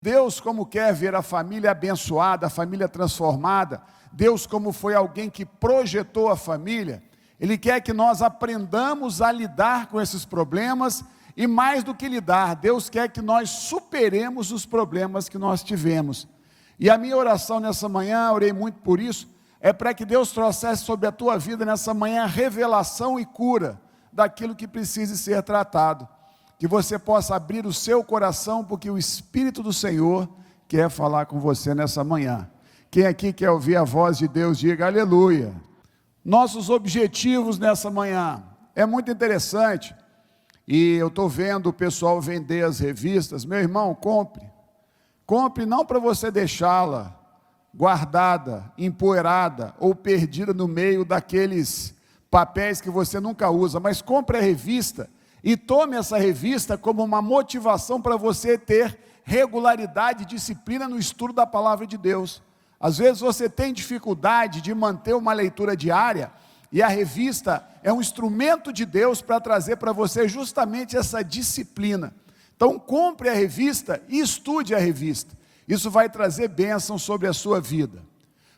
Deus como quer ver a família abençoada, a família transformada, Deus como foi alguém que projetou a família, Ele quer que nós aprendamos a lidar com esses problemas, e mais do que lidar, Deus quer que nós superemos os problemas que nós tivemos. E a minha oração nessa manhã, orei muito por isso, é para que Deus trouxesse sobre a tua vida nessa manhã revelação e cura daquilo que precise ser tratado. Que você possa abrir o seu coração, porque o Espírito do Senhor quer falar com você nessa manhã. Quem aqui quer ouvir a voz de Deus, diga aleluia. Nossos objetivos nessa manhã, é muito interessante, e eu estou vendo o pessoal vender as revistas. Meu irmão, compre não para você deixá-la guardada, empoeirada ou perdida no meio daqueles papéis que você nunca usa, mas compre a revista e tome essa revista como uma motivação para você ter regularidade e disciplina no estudo da palavra de Deus. Às vezes você tem dificuldade de manter uma leitura diária, e a revista é um instrumento de Deus para trazer para você justamente essa disciplina. Então compre a revista e estude a revista. Isso vai trazer bênção sobre a sua vida.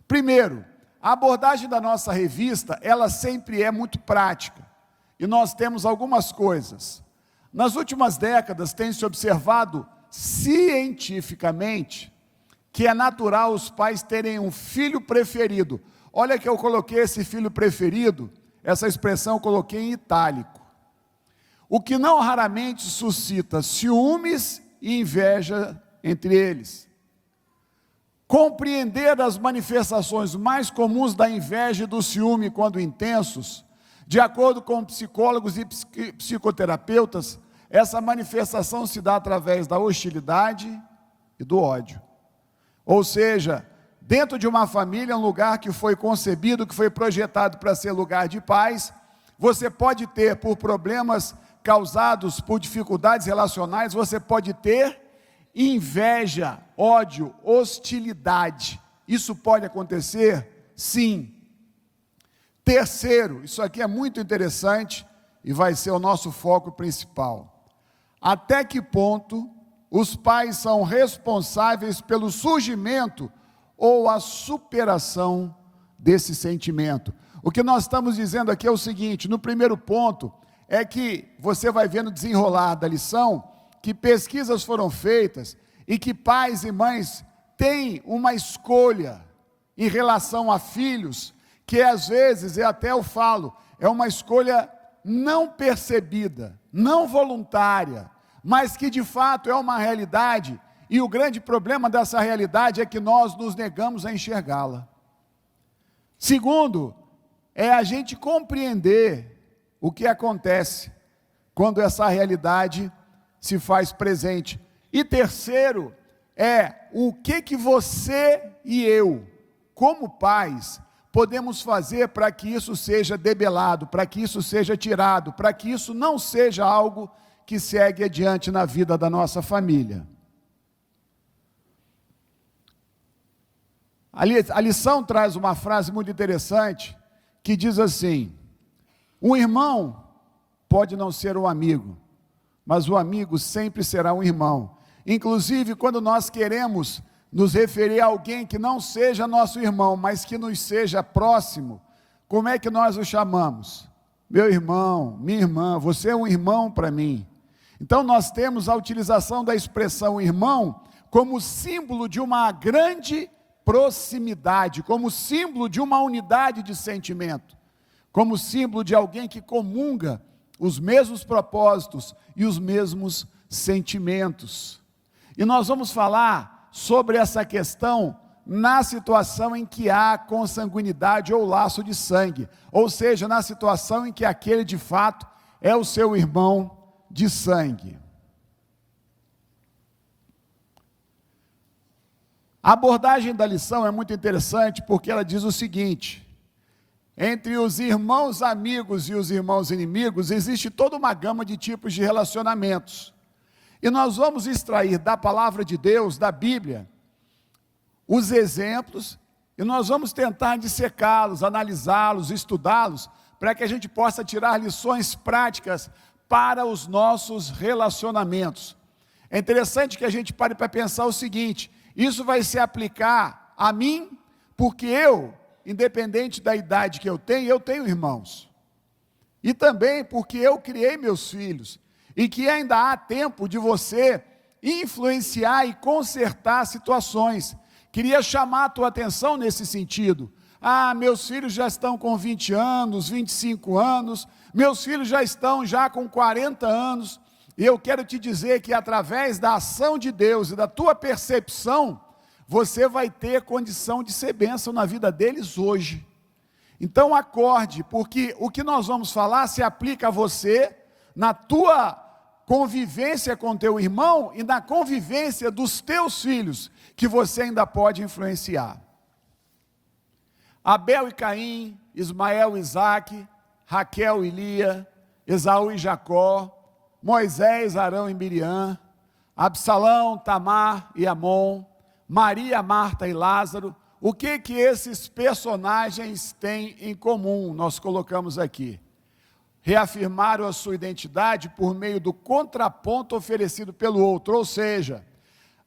Primeiro, a abordagem da nossa revista, ela sempre é muito prática. E nós temos algumas coisas. Nas últimas décadas tem se observado cientificamente que é natural os pais terem um filho preferido. Olha que eu coloquei esse filho preferido, essa expressão eu coloquei em itálico. O que não raramente suscita ciúmes e inveja entre eles. Compreender as manifestações mais comuns da inveja e do ciúme quando intensos, de acordo com psicólogos e psicoterapeutas, essa manifestação se dá através da hostilidade e do ódio. Ou seja, dentro de uma família, um lugar que foi concebido, que foi projetado para ser lugar de paz, você pode ter, por problemas causados por dificuldades relacionais, você pode ter inveja, ódio, hostilidade. Isso pode acontecer? Sim. Terceiro, isso aqui é muito interessante e vai ser o nosso foco principal. Até que ponto os pais são responsáveis pelo surgimento ou a superação desse sentimento? O que nós estamos dizendo aqui é o seguinte: no primeiro ponto, é que você vai ver no desenrolar da lição, que pesquisas foram feitas e que pais e mães têm uma escolha em relação a filhos, que às vezes, até eu falo, é uma escolha não percebida, não voluntária, mas que de fato é uma realidade, e o grande problema dessa realidade é que nós nos negamos a enxergá-la. Segundo, é a gente compreender o que acontece quando essa realidade se faz presente. E terceiro, é o que você e eu, como pais, podemos fazer para que isso seja debelado, para que isso seja tirado, para que isso não seja algo que segue adiante na vida da nossa família. A lição traz uma frase muito interessante, que diz assim: um irmão pode não ser um amigo, mas o amigo sempre será um irmão. Inclusive, quando nós queremos nos referir a alguém que não seja nosso irmão, mas que nos seja próximo, como é que nós o chamamos? Meu irmão, minha irmã, você é um irmão para mim. Então nós temos a utilização da expressão irmão como símbolo de uma grande proximidade, como símbolo de uma unidade de sentimento, como símbolo de alguém que comunga os mesmos propósitos e os mesmos sentimentos. E nós vamos falar sobre essa questão na situação em que há consanguinidade ou laço de sangue, ou seja, na situação em que aquele de fato é o seu irmão de sangue. A abordagem da lição é muito interessante, porque ela diz o seguinte: entre os irmãos amigos e os irmãos inimigos, existe toda uma gama de tipos de relacionamentos. E nós vamos extrair da palavra de Deus, da Bíblia, os exemplos, e nós vamos tentar dissecá-los, analisá-los, estudá-los, para que a gente possa tirar lições práticas para os nossos relacionamentos. É interessante que a gente pare para pensar o seguinte: isso vai se aplicar a mim, porque eu, independente da idade que eu tenho irmãos. E também porque eu criei meus filhos, e que ainda há tempo de você influenciar e consertar situações. Queria chamar a tua atenção nesse sentido. Meus filhos já estão com 20 anos, 25 anos, meus filhos já estão com 40 anos, e eu quero te dizer que através da ação de Deus e da tua percepção, você vai ter condição de ser bênção na vida deles hoje. Então acorde, porque o que nós vamos falar se aplica a você, na tua convivência com teu irmão e na convivência dos teus filhos, que você ainda pode influenciar. Abel e Caim, Ismael e Isaque, Raquel e Lia, Esaú e Jacó, Moisés, Arão e Miriam, Absalão, Tamar e Amon, Maria, Marta e Lázaro. O que esses personagens têm em comum? Nós colocamos aqui. Reafirmaram a sua identidade por meio do contraponto oferecido pelo outro, ou seja,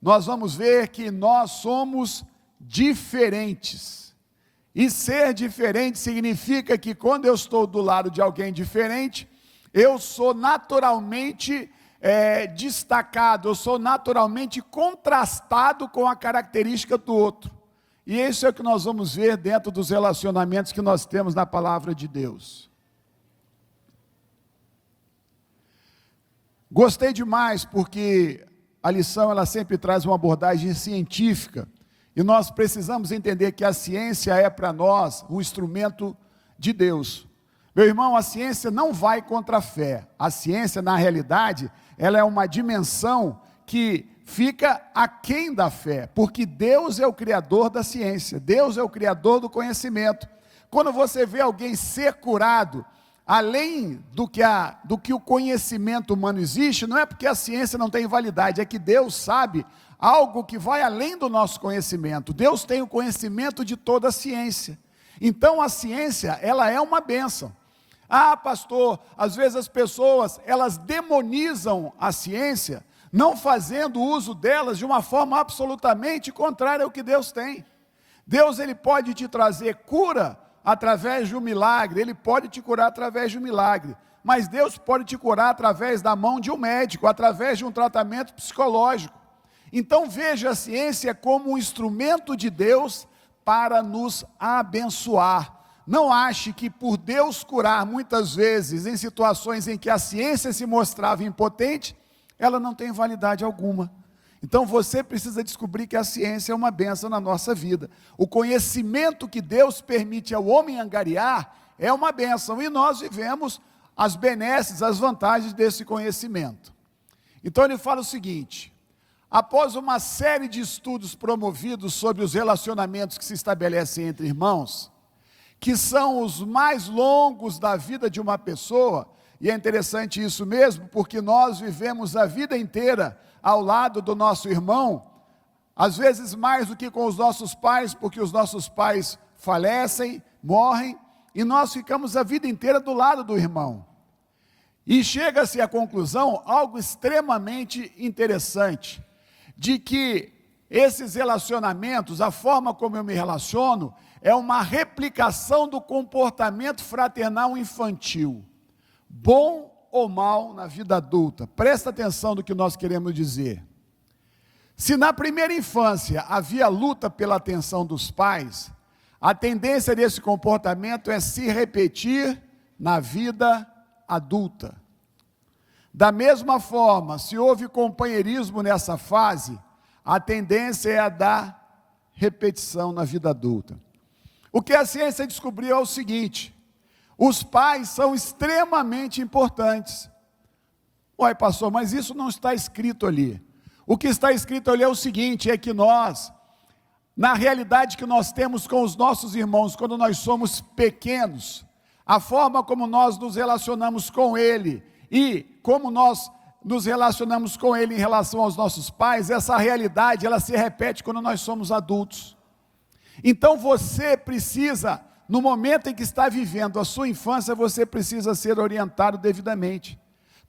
nós vamos ver que nós somos diferentes. E ser diferente significa que quando eu estou do lado de alguém diferente, eu sou naturalmente destacado, eu sou naturalmente contrastado com a característica do outro. E isso é o que nós vamos ver dentro dos relacionamentos que nós temos na palavra de Deus. Gostei demais porque a lição ela sempre traz uma abordagem científica. E nós precisamos entender que a ciência é para nós um instrumento de Deus. Meu irmão, a ciência não vai contra a fé. A ciência, na realidade, ela é uma dimensão que fica aquém da fé, porque Deus é o criador da ciência, Deus é o criador do conhecimento. Quando você vê alguém ser curado, além do que o conhecimento humano existe, não é porque a ciência não tem validade, é que Deus sabe algo que vai além do nosso conhecimento. Deus tem o conhecimento de toda a ciência. Então a ciência, ela é uma bênção. Pastor, às vezes as pessoas, elas demonizam a ciência, não fazendo uso delas de uma forma absolutamente contrária ao que Deus tem. Deus, ele pode te trazer cura através de um milagre, ele pode te curar através de um milagre, mas Deus pode te curar através da mão de um médico, através de um tratamento psicológico. Então veja a ciência como um instrumento de Deus para nos abençoar. Não ache que por Deus curar muitas vezes em situações em que a ciência se mostrava impotente, ela não tem validade alguma. Então você precisa descobrir que a ciência é uma bênção na nossa vida. O conhecimento que Deus permite ao homem angariar é uma bênção, e nós vivemos as benesses, as vantagens desse conhecimento. Então ele fala o seguinte: após uma série de estudos promovidos sobre os relacionamentos que se estabelecem entre irmãos, que são os mais longos da vida de uma pessoa, e é interessante isso mesmo, porque nós vivemos a vida inteira ao lado do nosso irmão, às vezes mais do que com os nossos pais, porque os nossos pais falecem, morrem, e nós ficamos a vida inteira do lado do irmão. E chega-se à conclusão, algo extremamente interessante, de que esses relacionamentos, a forma como eu me relaciono, é uma replicação do comportamento fraternal infantil, bom ou mal na vida adulta. Presta atenção no que nós queremos dizer. Se na primeira infância havia luta pela atenção dos pais, a tendência desse comportamento é se repetir na vida adulta. Da mesma forma, se houve companheirismo nessa fase, a tendência é a da repetição na vida adulta. O que a ciência descobriu é o seguinte: os pais são extremamente importantes. Uai, pastor, mas isso não está escrito ali. O que está escrito ali é o seguinte, é que nós, na realidade que nós temos com os nossos irmãos, quando nós somos pequenos, a forma como nós nos relacionamos com ele, e como nós nos relacionamos com ele em relação aos nossos pais, essa realidade, ela se repete quando nós somos adultos. Então você precisa, no momento em que está vivendo a sua infância, você precisa ser orientado devidamente,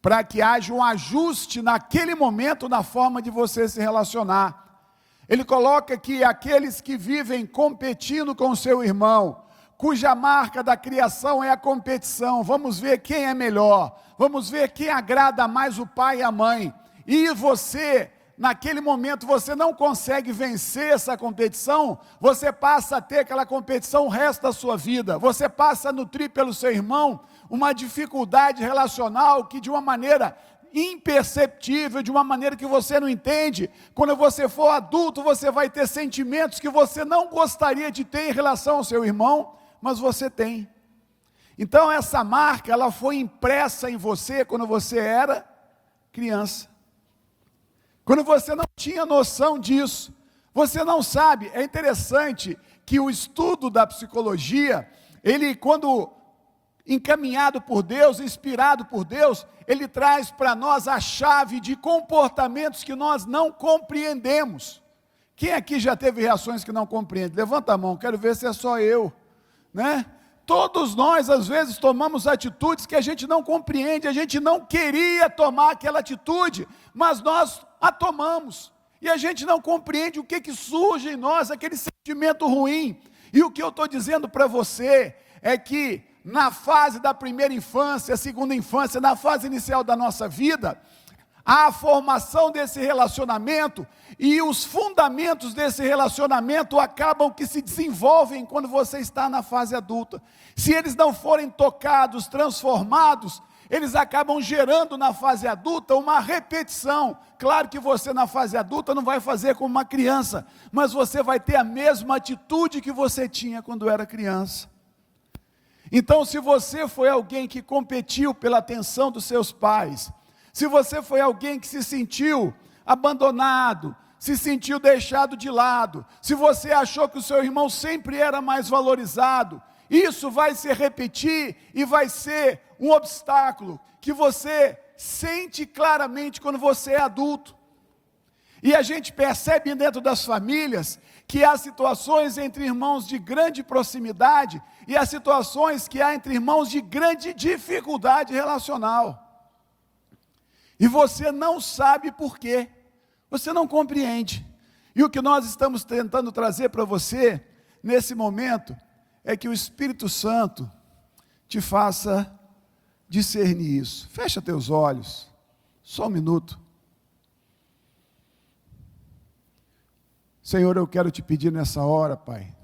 para que haja um ajuste naquele momento na forma de você se relacionar. Ele coloca que aqueles que vivem competindo com o seu irmão, cuja marca da criação é a competição, vamos ver quem é melhor, vamos ver quem agrada mais o pai e a mãe, e você, naquele momento, você não consegue vencer essa competição, você passa a ter aquela competição o resto da sua vida, você passa a nutrir pelo seu irmão uma dificuldade relacional que de uma maneira imperceptível, de uma maneira que você não entende, quando você for adulto, você vai ter sentimentos que você não gostaria de ter em relação ao seu irmão, mas você tem. Então essa marca, ela foi impressa em você quando você era criança. Quando você não tinha noção disso, você não sabe. É interessante que o estudo da psicologia, ele quando encaminhado por Deus, inspirado por Deus, ele traz para nós a chave de comportamentos que nós não compreendemos. Quem aqui já teve reações que não compreende? Levanta a mão, quero ver se é só eu, né? Todos nós, às vezes, tomamos atitudes que a gente não compreende, a gente não queria tomar aquela atitude, mas nós a tomamos, e a gente não compreende o que surge em nós, aquele sentimento ruim. E o que eu estou dizendo para você é que na fase da primeira infância, segunda infância, na fase inicial da nossa vida, a formação desse relacionamento e os fundamentos desse relacionamento acabam que se desenvolvem quando você está na fase adulta. Se eles não forem tocados, transformados, eles acabam gerando na fase adulta uma repetição. Claro que você na fase adulta não vai fazer como uma criança, mas você vai ter a mesma atitude que você tinha quando era criança. Então, se você foi alguém que competiu pela atenção dos seus pais, se você foi alguém que se sentiu abandonado, se sentiu deixado de lado, se você achou que o seu irmão sempre era mais valorizado, isso vai se repetir e vai ser um obstáculo que você sente claramente quando você é adulto. E a gente percebe dentro das famílias que há situações entre irmãos de grande proximidade e há situações que há entre irmãos de grande dificuldade relacional. E você não sabe por quê, você não compreende. E o que nós estamos tentando trazer para você, nesse momento, é que o Espírito Santo te faça discernir isso. Fecha teus olhos, só um minuto. Senhor, eu quero te pedir nessa hora, Pai,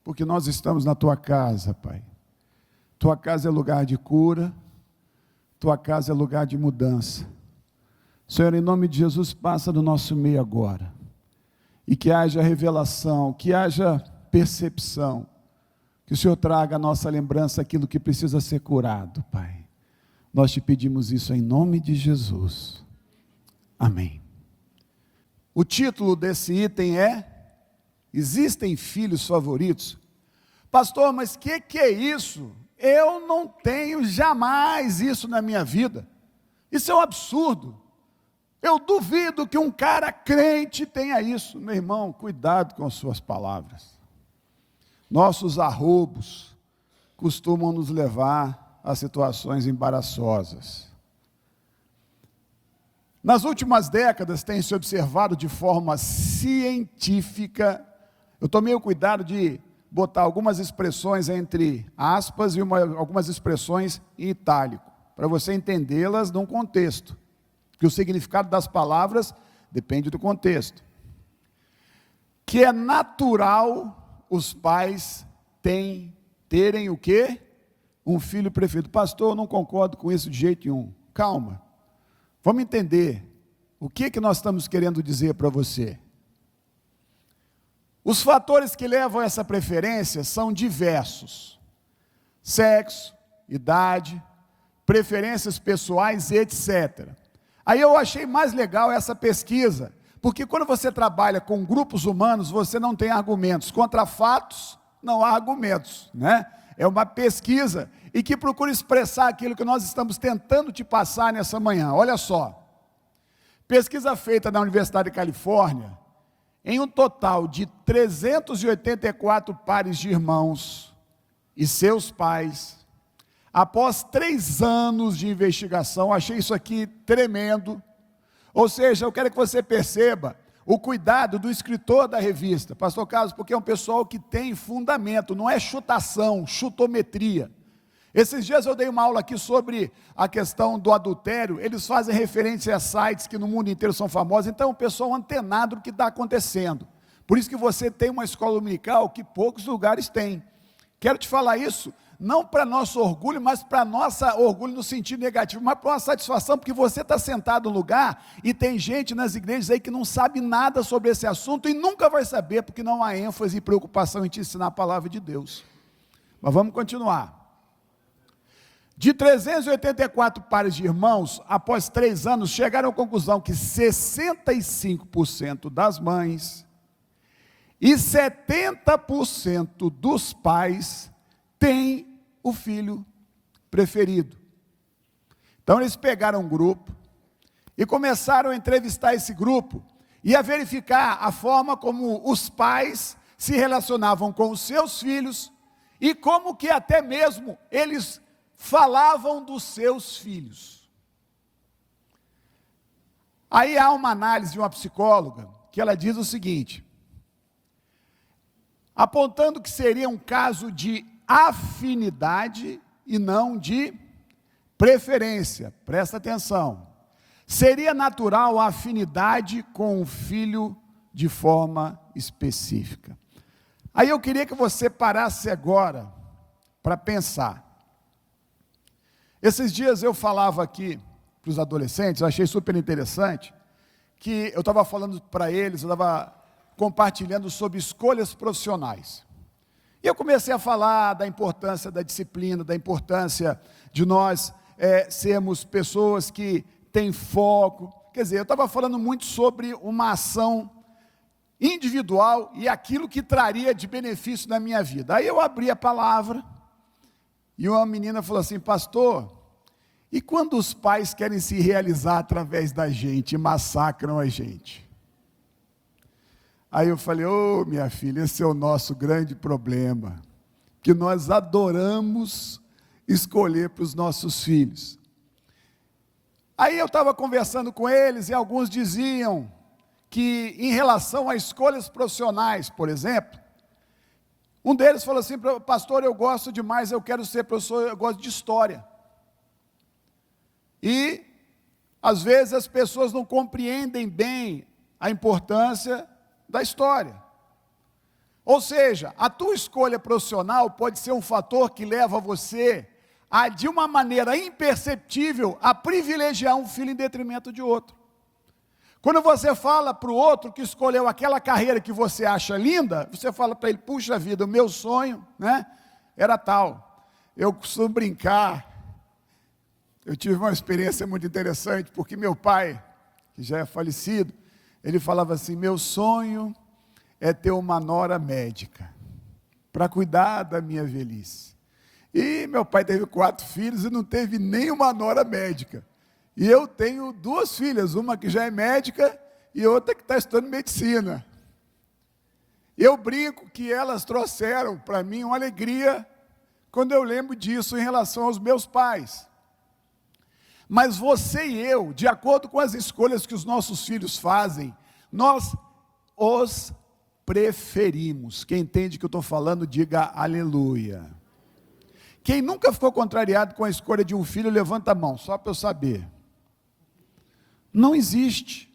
porque nós estamos na Tua casa, Pai. Tua casa é lugar de cura, Tua casa é lugar de mudança. Senhor, em nome de Jesus, passa do nosso meio agora, e que haja revelação, que haja percepção, que o Senhor traga à nossa lembrança aquilo que precisa ser curado, Pai. Nós te pedimos isso em nome de Jesus. Amém. O título desse item é: existem filhos favoritos? Pastor, mas que é isso? Eu não tenho jamais isso na minha vida. Isso é um absurdo. Eu duvido que um cara crente tenha isso. Meu irmão, cuidado com as suas palavras. Nossos arroubos costumam nos levar a situações embaraçosas. Nas últimas décadas tem se observado de forma científica, eu tomei o cuidado de botar algumas expressões entre aspas e algumas expressões em itálico, para você entendê-las num contexto, porque o significado das palavras depende do contexto. Que é natural os pais terem o quê? Um filho preferido. Pastor, eu não concordo com isso de jeito nenhum. Calma. Vamos entender o que nós estamos querendo dizer para você. Os fatores que levam a essa preferência são diversos. Sexo, idade, preferências pessoais, etc. Aí eu achei mais legal essa pesquisa, porque quando você trabalha com grupos humanos, você não tem argumentos. Contra fatos, não há argumentos, né? É uma pesquisa e que procura expressar aquilo que nós estamos tentando te passar nessa manhã. Olha só, pesquisa feita na Universidade de Califórnia, em um total de 384 pares de irmãos e seus pais, após 3 anos de investigação, achei isso aqui tremendo. Ou seja, eu quero que você perceba o cuidado do escritor da revista, pastor Carlos, porque é um pessoal que tem fundamento, não é chutação, chutometria. Esses dias eu dei uma aula aqui sobre a questão do adultério, eles fazem referência a sites que no mundo inteiro são famosos, então é um pessoal antenado do que está acontecendo. Por isso que você tem uma escola dominical que poucos lugares têm. Quero te falar isso, não para nosso orgulho, mas para nossa orgulho no sentido negativo, mas para uma satisfação, porque você está sentado no lugar e tem gente nas igrejas aí que não sabe nada sobre esse assunto e nunca vai saber, porque não há ênfase e preocupação em te ensinar a palavra de Deus. Mas vamos continuar. De 384 pares de irmãos, após 3 anos, chegaram à conclusão que 65% das mães e 70% dos pais têm o filho preferido. Então eles pegaram um grupo e começaram a entrevistar esse grupo e a verificar a forma como os pais se relacionavam com os seus filhos e como que até mesmo eles falavam dos seus filhos. Aí há uma análise de uma psicóloga que ela diz o seguinte, apontando que seria um caso de afinidade e não de preferência. Presta atenção. Seria natural a afinidade com o filho de forma específica. Aí eu queria que você parasse agora para pensar. Esses dias eu falava aqui para os adolescentes, eu achei super interessante, que eu estava falando para eles, eu estava compartilhando sobre escolhas profissionais. E eu comecei a falar da importância da disciplina, da importância de nós sermos pessoas que têm foco. Quer dizer, eu estava falando muito sobre uma ação individual e aquilo que traria de benefício na minha vida. Aí eu abri a palavra e uma menina falou assim, pastor, e quando os pais querem se realizar através da gente e massacram a gente? Aí eu falei, minha filha, esse é o nosso grande problema, que nós adoramos escolher para os nossos filhos. Aí eu estava conversando com eles e alguns diziam que em relação a escolhas profissionais, por exemplo, um deles falou assim, pastor, eu gosto demais, eu quero ser professor, eu gosto de história. E, às vezes, as pessoas não compreendem bem a importância da história. Ou seja, a tua escolha profissional pode ser um fator que leva você a, de uma maneira imperceptível, a privilegiar um filho em detrimento de outro. Quando você fala para o outro que escolheu aquela carreira que você acha linda, você fala para ele, puxa vida, o meu sonho, era tal. Eu costumo brincar, eu tive uma experiência muito interessante, porque meu pai, que já é falecido, ele falava assim, meu sonho é ter uma nora médica, para cuidar da minha velhice. E meu pai teve 4 filhos e não teve nenhuma nora médica. E eu tenho 2 filhas, uma que já é médica e outra que está estudando medicina. Eu brinco que elas trouxeram para mim uma alegria quando eu lembro disso em relação aos meus pais. Mas você e eu, de acordo com as escolhas que os nossos filhos fazem, nós os preferimos. Quem entende o que eu estou falando, diga aleluia. Quem nunca ficou contrariado com a escolha de um filho, levanta a mão, só para eu saber. Não existe,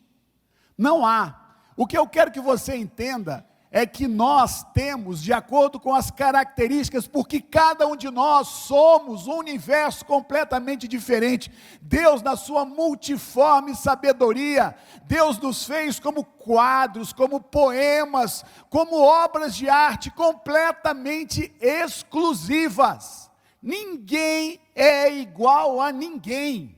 não há. O que eu quero que você entenda é que nós temos, de acordo com as características, porque cada um de nós somos um universo completamente diferente. Deus, na sua multiforme sabedoria, Deus nos fez como quadros, como poemas, como obras de arte completamente exclusivas. Ninguém é igual a ninguém.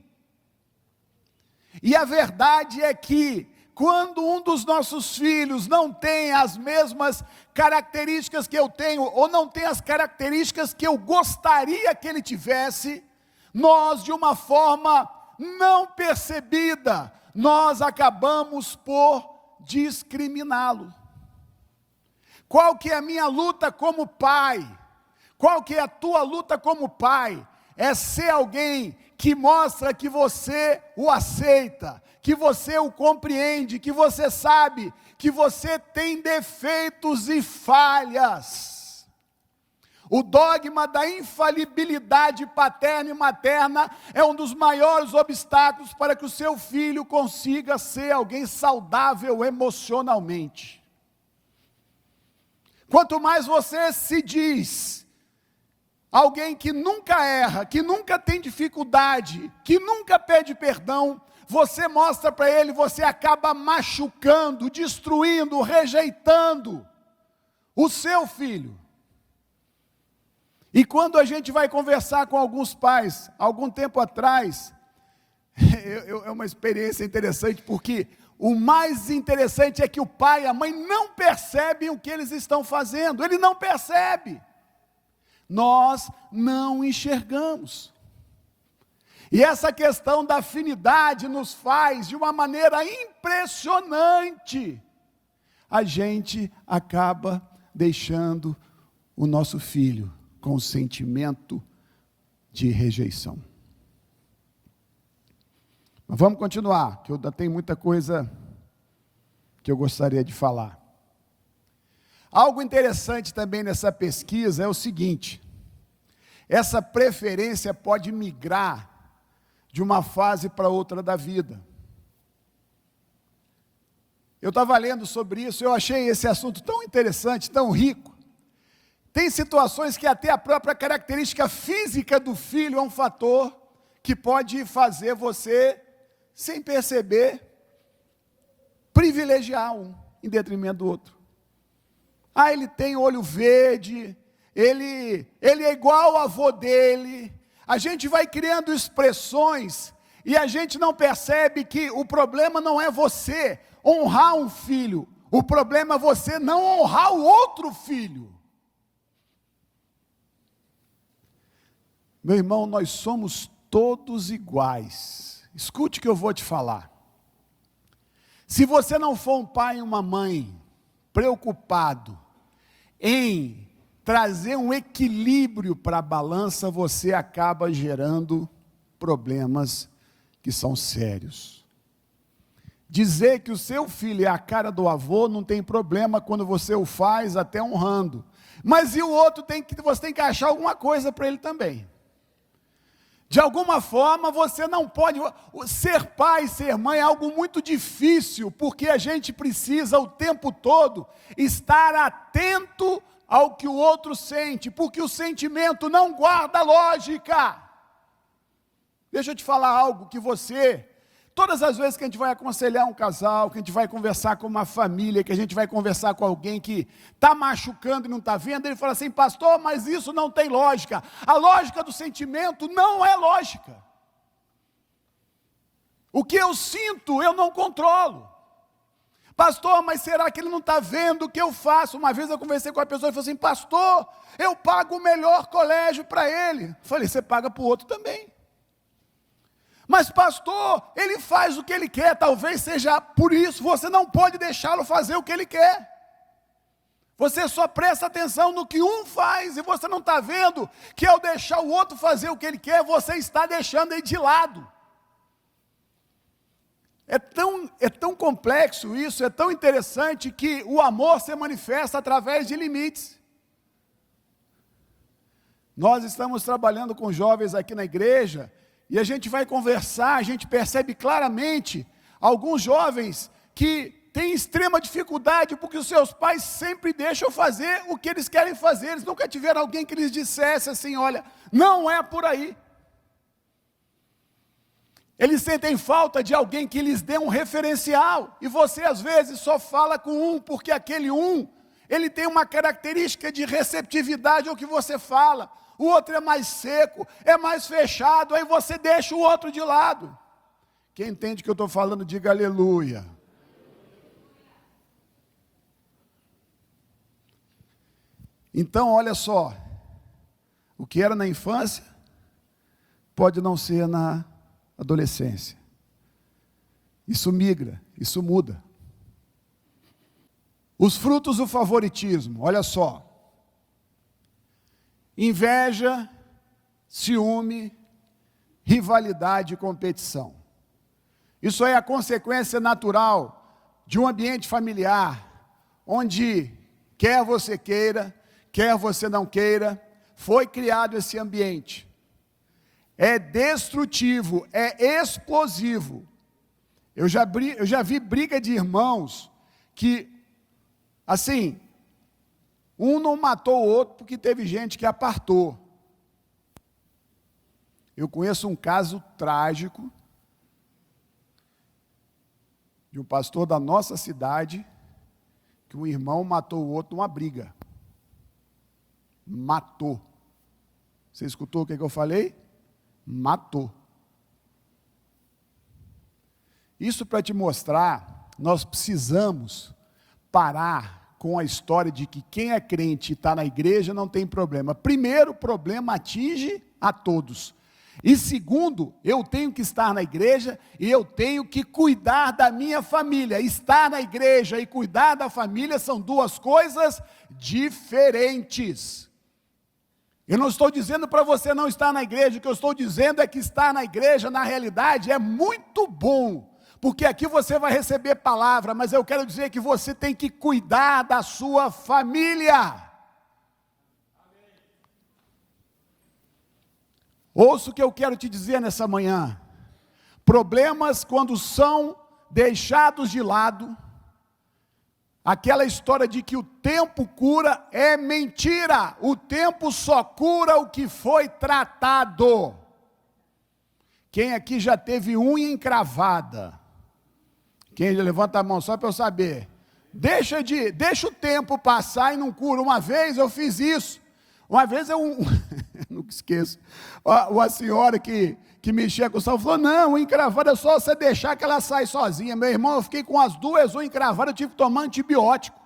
E a verdade é que, quando um dos nossos filhos não tem as mesmas características que eu tenho, ou não tem as características que eu gostaria que ele tivesse, nós, de uma forma não percebida, nós acabamos por discriminá-lo. Qual que é a minha luta como pai? Qual que é a tua luta como pai? é ser alguém que mostra que você o aceita, que você o compreende, que você sabe que você tem defeitos e falhas. O dogma da infalibilidade paterna e materna é um dos maiores obstáculos para que o seu filho consiga ser alguém saudável emocionalmente. Quanto mais você se diz alguém que nunca erra, que nunca tem dificuldade, que nunca pede perdão, você mostra para ele, você acaba machucando, destruindo, rejeitando o seu filho. E quando a gente vai conversar com alguns pais, algum tempo atrás, é uma experiência interessante, porque o mais interessante é que o pai e a mãe não percebem o que eles estão fazendo, ele não percebe. Nós não enxergamos. E essa questão da afinidade nos faz, de uma maneira impressionante, a gente acaba deixando o nosso filho com o sentimento de rejeição. Mas vamos continuar, que eu ainda tenho muita coisa que eu gostaria de falar. Algo interessante também nessa pesquisa é o seguinte: essa preferência pode migrar de uma fase para outra da vida. Eu estava lendo sobre isso, eu achei esse assunto tão interessante, tão rico. Tem situações que até a própria característica física do filho é um fator que pode fazer você, sem perceber, privilegiar um em detrimento do outro. Ah, ele tem olho verde, ele é igual ao avô dele. A gente vai criando expressões e a gente não percebe que o problema não é você honrar um filho, o problema é você não honrar o outro filho. Meu irmão, nós somos todos iguais. Escute o que eu vou te falar. Se você não for um pai e uma mãe preocupado em trazer um equilíbrio para a balança, você acaba gerando problemas que são sérios. Dizer que o seu filho é a cara do avô não tem problema quando você o faz até honrando. Mas e o outro você tem que achar alguma coisa para ele também. De alguma forma você não pode, ser pai, ser mãe é algo muito difícil, porque a gente precisa o tempo todo estar atento ao que o outro sente, porque o sentimento não guarda lógica. Deixa eu te falar algo que todas as vezes que a gente vai aconselhar um casal, que a gente vai conversar com uma família, que a gente vai conversar com alguém que está machucando e não está vendo, ele fala assim: pastor, mas isso não tem lógica. A lógica do sentimento não é lógica. O que eu sinto, eu não controlo. Pastor, mas será que ele não está vendo o que eu faço? Uma vez eu conversei com a pessoa e falei assim: pastor, eu pago o melhor colégio para ele. Eu falei: você paga para o outro também. Mas pastor, ele faz o que ele quer, talvez seja por isso, você não pode deixá-lo fazer o que ele quer. Você só presta atenção no que um faz, e você não está vendo que ao deixar o outro fazer o que ele quer, você está deixando ele de lado. É tão complexo isso, é tão interessante que o amor se manifesta através de limites. Nós estamos trabalhando com jovens aqui na igreja, e a gente vai conversar, a gente percebe claramente alguns jovens que têm extrema dificuldade, porque os seus pais sempre deixam fazer o que eles querem fazer, eles nunca tiveram alguém que lhes dissesse assim: olha, não é por aí. Eles sentem falta de alguém que lhes dê um referencial, e você às vezes só fala com um, porque aquele um, ele tem uma característica de receptividade ao que você fala. O outro é mais seco, é mais fechado, aí você deixa o outro de lado. Quem entende o que eu estou falando, diga aleluia. Então, olha só, o que era na infância, pode não ser na adolescência. Isso migra, isso muda. Os frutos do favoritismo, olha só. Inveja, ciúme, rivalidade e competição. Isso é a consequência natural de um ambiente familiar, onde, quer você queira, quer você não queira, foi criado esse ambiente. É destrutivo, é explosivo. Eu já vi briga de irmãos que, assim, um não matou o outro porque teve gente que apartou. Eu conheço um caso trágico de um pastor da nossa cidade, que um irmão matou o outro numa briga. Matou. Você escutou o que eu falei? Matou. Isso para te mostrar, nós precisamos parar com a história de que quem é crente e está na igreja não tem problema. Primeiro, o problema atinge a todos. E segundo, eu tenho que estar na igreja e eu tenho que cuidar da minha família. Estar na igreja e cuidar da família são duas coisas diferentes. Eu não estou dizendo para você não estar na igreja, o que eu estou dizendo é que estar na igreja, na realidade, é muito bom. Porque aqui você vai receber palavra, mas eu quero dizer que você tem que cuidar da sua família. Ouça o que eu quero te dizer nessa manhã. Problemas, quando são deixados de lado, aquela história de que o tempo cura é mentira. O tempo só cura o que foi tratado. Quem aqui já teve unha encravada? Quem levanta a mão só para eu saber. Deixa o tempo passar e não cura. Uma vez eu fiz isso. Uma vez nunca esqueço, uma senhora que mexia com o sal falou, não, encravada é só você deixar que ela sai sozinha. Meu irmão, eu fiquei com as duas unhas encravadas, eu tive que tomar antibiótico.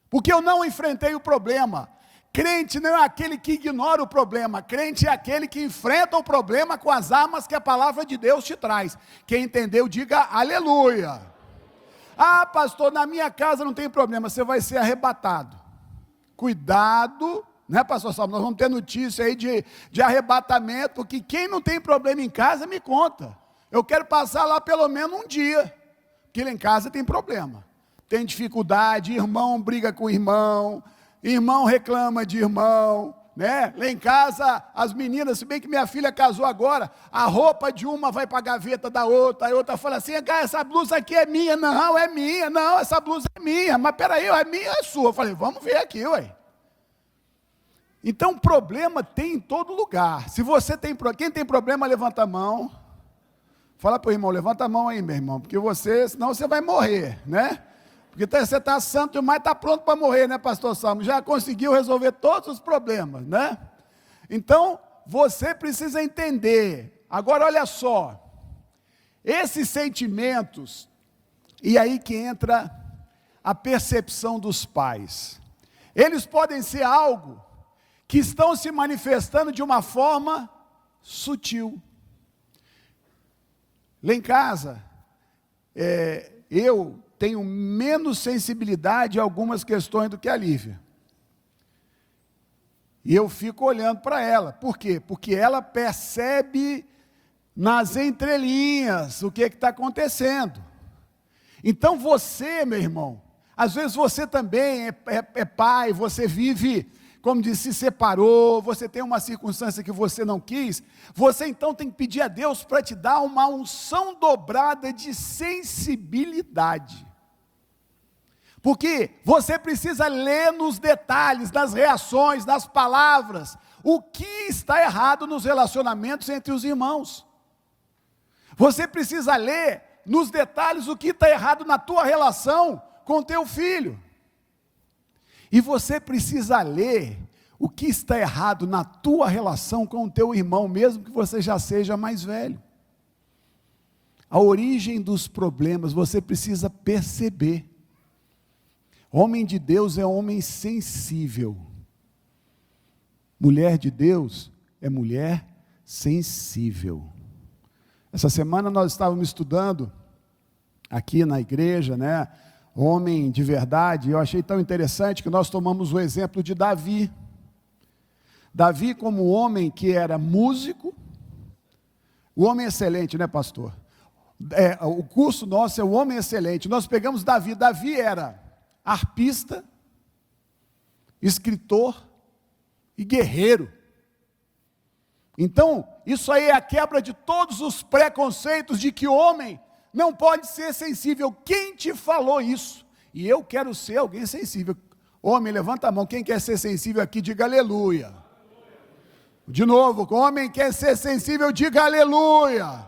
Porque eu não enfrentei o problema. Crente não é aquele que ignora o problema, crente é aquele que enfrenta o problema com as armas que a palavra de Deus te traz. Quem entendeu, diga aleluia. Ah, pastor, na minha casa não tem problema, você vai ser arrebatado. Cuidado, né, pastor Salmo? Nós vamos ter notícia aí de arrebatamento, porque quem não tem problema em casa, me conta. Eu quero passar lá pelo menos um dia, porque lá em casa tem problema. Tem dificuldade, irmão briga com irmão reclama de irmão, né? Lá em casa, as meninas, se bem que minha filha casou agora, a roupa de uma vai para a gaveta da outra, a outra fala assim, essa blusa aqui é minha, não, é minha, não, essa blusa é minha, mas peraí, é minha ou é sua? Eu falei, vamos ver aqui, ué. Então, problema tem em todo lugar. Se você tem, quem tem problema, levanta a mão. Fala para o irmão, levanta a mão aí, meu irmão, porque senão você vai morrer, né? Porque você está santo demais, está pronto para morrer, né, pastor Salmo? Já conseguiu resolver todos os problemas, né? Então, você precisa entender. Agora, olha só. Esses sentimentos, e aí que entra a percepção dos pais. Eles podem ser algo que estão se manifestando de uma forma sutil. Lá em casa, eu tenho menos sensibilidade a algumas questões do que a Lívia. E eu fico olhando para ela. Por quê? Porque ela percebe nas entrelinhas o que está acontecendo. Então você, meu irmão, às vezes você também é pai, você vive, como disse, se separou, você tem uma circunstância que você não quis, você então tem que pedir a Deus para te dar uma unção dobrada de sensibilidade. Porque você precisa ler nos detalhes, nas reações, nas palavras, o que está errado nos relacionamentos entre os irmãos. Você precisa ler nos detalhes o que está errado na tua relação com teu filho. E você precisa ler o que está errado na tua relação com o teu irmão, mesmo que você já seja mais velho. A origem dos problemas você precisa perceber. Homem de Deus é homem sensível. Mulher de Deus é mulher sensível. Essa semana nós estávamos estudando aqui na igreja, né? Homem de verdade. Eu achei tão interessante que nós tomamos o exemplo de Davi. Davi, como homem que era músico, o homem excelente, né, pastor? O curso nosso é o homem excelente. Nós pegamos Davi. Davi era arpista, escritor e guerreiro. Então, isso aí é a quebra de todos os preconceitos de que homem não pode ser sensível. Quem te falou isso? E eu quero ser alguém sensível. Homem, levanta a mão. Quem quer ser sensível aqui, diga aleluia. De novo, homem quer ser sensível, diga aleluia.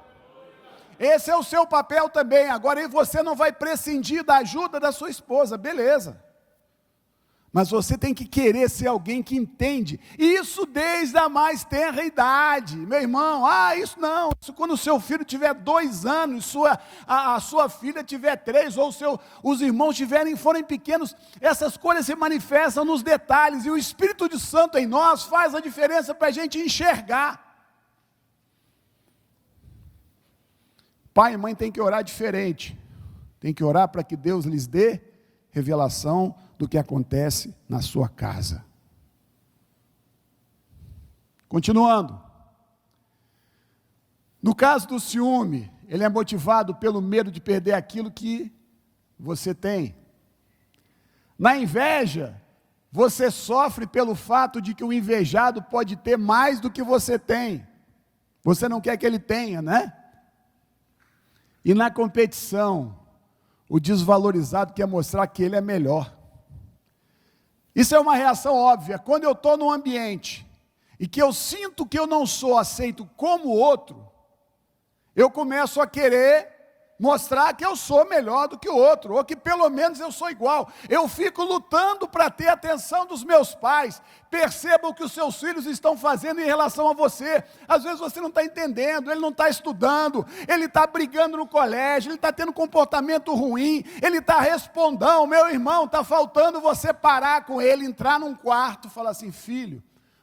Esse é o seu papel também. Agora, você não vai prescindir da ajuda da sua esposa, beleza. Mas você tem que querer ser alguém que entende. Isso desde a mais tenra idade. Meu irmão, isso não. Isso quando o seu filho tiver 2 anos, a sua filha tiver 3, ou os irmãos forem pequenos, essas coisas se manifestam nos detalhes. E o Espírito de Santo em nós faz a diferença para a gente enxergar. Pai e mãe tem que orar diferente. Tem que orar para que Deus lhes dê revelação do que acontece na sua casa. Continuando. No caso do ciúme, ele é motivado pelo medo de perder aquilo que você tem. Na inveja, você sofre pelo fato de que o invejado pode ter mais do que você tem. Você não quer que ele tenha, né? E na competição, o desvalorizado quer mostrar que ele é melhor. Isso é uma reação óbvia. Quando eu estou num ambiente e que eu sinto que eu não sou aceito como o outro, eu começo a querer mostrar que eu sou melhor do que o outro, ou que pelo menos eu sou igual. Eu fico lutando para ter a atenção dos meus pais. Perceba o que os seus filhos estão fazendo em relação a você. Às vezes você não está entendendo, ele não está estudando, ele está brigando no colégio, ele está tendo comportamento ruim, ele está respondão. Meu irmão, está faltando você parar com ele, entrar num quarto e falar assim: filho,